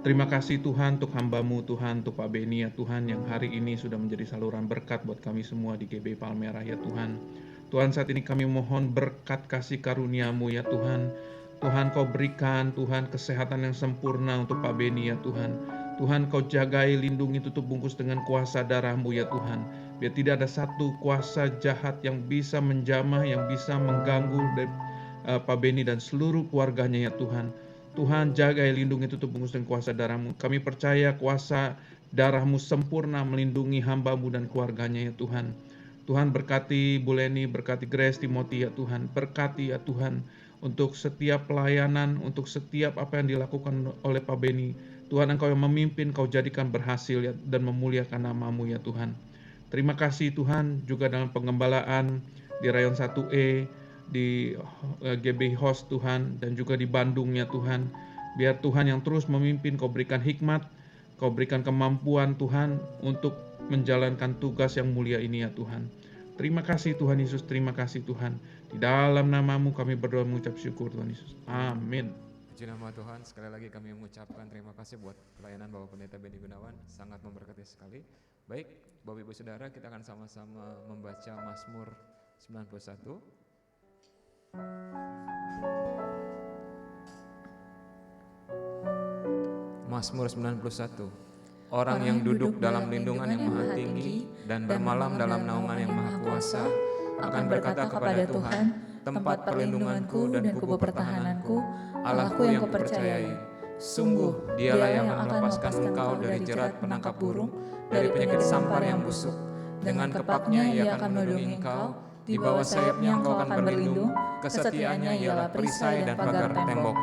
Terima kasih Tuhan untuk hamba-Mu Tuhan, untuk Pak Beni ya Tuhan yang hari ini sudah menjadi saluran berkat buat kami semua di GB Palmerah ya Tuhan. Tuhan saat ini kami mohon berkat kasih karunia-Mu ya Tuhan. Tuhan Kau berikan Tuhan kesehatan yang sempurna untuk Pak Beni ya Tuhan. Tuhan Kau jagai, lindungi, tutup bungkus dengan kuasa darah-Mu ya Tuhan. Biar tidak ada satu kuasa jahat yang bisa menjamah, yang bisa mengganggu Pak Beni dan seluruh keluarganya ya Tuhan. Tuhan jagai, lindungi, tutup bungkus dengan kuasa darah-Mu. Kami percaya kuasa darah-Mu sempurna melindungi hamba-Mu dan keluarganya ya Tuhan. Tuhan berkati Bu Leni, berkati Grace, Timothy ya Tuhan. Berkati ya Tuhan untuk setiap pelayanan, untuk setiap apa yang dilakukan oleh Pak Beni. Tuhan Engkau yang memimpin, Kau jadikan berhasil ya, dan memuliakan nama-Mu ya Tuhan. Terima kasih Tuhan juga dalam pengembalaan di Rayon 1E, di GB Host Tuhan, dan juga di Bandung ya Tuhan. Biar Tuhan yang terus memimpin, Kau berikan hikmat, Kau berikan kemampuan Tuhan untuk menjalankan tugas yang mulia ini ya Tuhan. Terima kasih Tuhan Yesus, terima kasih Tuhan. Di dalam nama-Mu kami berdoa mengucap syukur Tuhan Yesus. Amin. Puji nama Tuhan, sekali lagi kami mengucapkan terima kasih buat pelayanan Bapak Pendeta Benny Gunawan, sangat memberkati sekali. Baik, Bapak Ibu Saudara, kita akan sama-sama membaca Mazmur 91. Mazmur 91. Orang yang duduk dalam lindungan yang maha tinggi dan bermalam dalam naungan yang maha kuasa akan berkata kepada Tuhan, tempat perlindunganku dan kubu pertahananku, Allahku yang kupercayai. Sungguh dialah yang akan melepaskan engkau dari jerat penangkap burung, dari penyakit sampar yang busuk. Dengan kepaknya ia akan melindungi engkau, di bawah sayapnya engkau akan berlindung, kesetiaannya ialah perisai dan pagar tembok.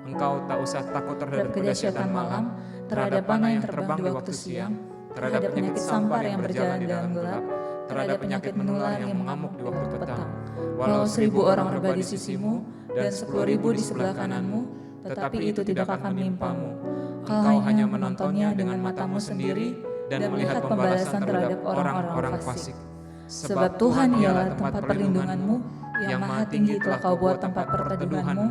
Engkau tak usah takut terhadap kedahsyatan malam, terhadap panah yang terbang di waktu siang, terhadap penyakit sampar yang berjalan di dalam gelap, terhadap penyakit menular yang mengamuk di waktu petang. Walau 1000 orang rebah di sisimu dan 10.000 di sebelah kananmu, tetapi itu tidak akan menimpamu. Engkau hanya menontonnya dengan matamu sendiri dan melihat pembalasan terhadap orang-orang fasik. Sebab Tuhan ialah tempat perlindunganmu, yang maha tinggi telah kau buat tempat perteduhanmu,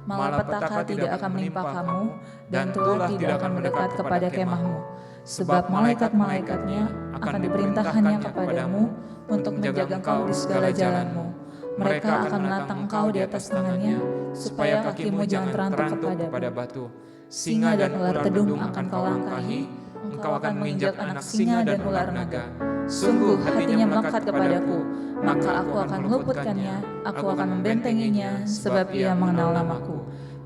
malapetaka tidak akan menimpa kamu, dan tulah tidak akan mendekat kepada kemahmu. Sebab malaikat-malaikatnya akan diperintahkannya kepadamu untuk menjaga engkau di segala jalanmu. Mereka akan menatang engkau di atas tangannya, supaya kakimu jangan terantuk kepada batu. Singa dan ular tedung akan kau langkahi, engkau akan menginjak anak singa dan ular naga. Sungguh hatinya melekat kepadaku, maka aku akan meluputkannya, aku akan membentenginya, sebab ia mengenal namaku.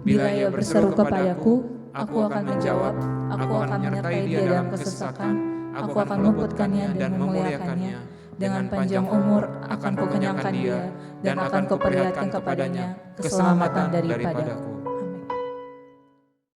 Bila ia berseru kepadaku, aku akan menjawab, aku akan menyertai dia dalam kesesakan, aku akan meluputkannya dan memuliakannya. Dengan panjang umur akan kukenyangkan dia, dan akan kuperlihatkan kepadanya keselamatan daripadaku.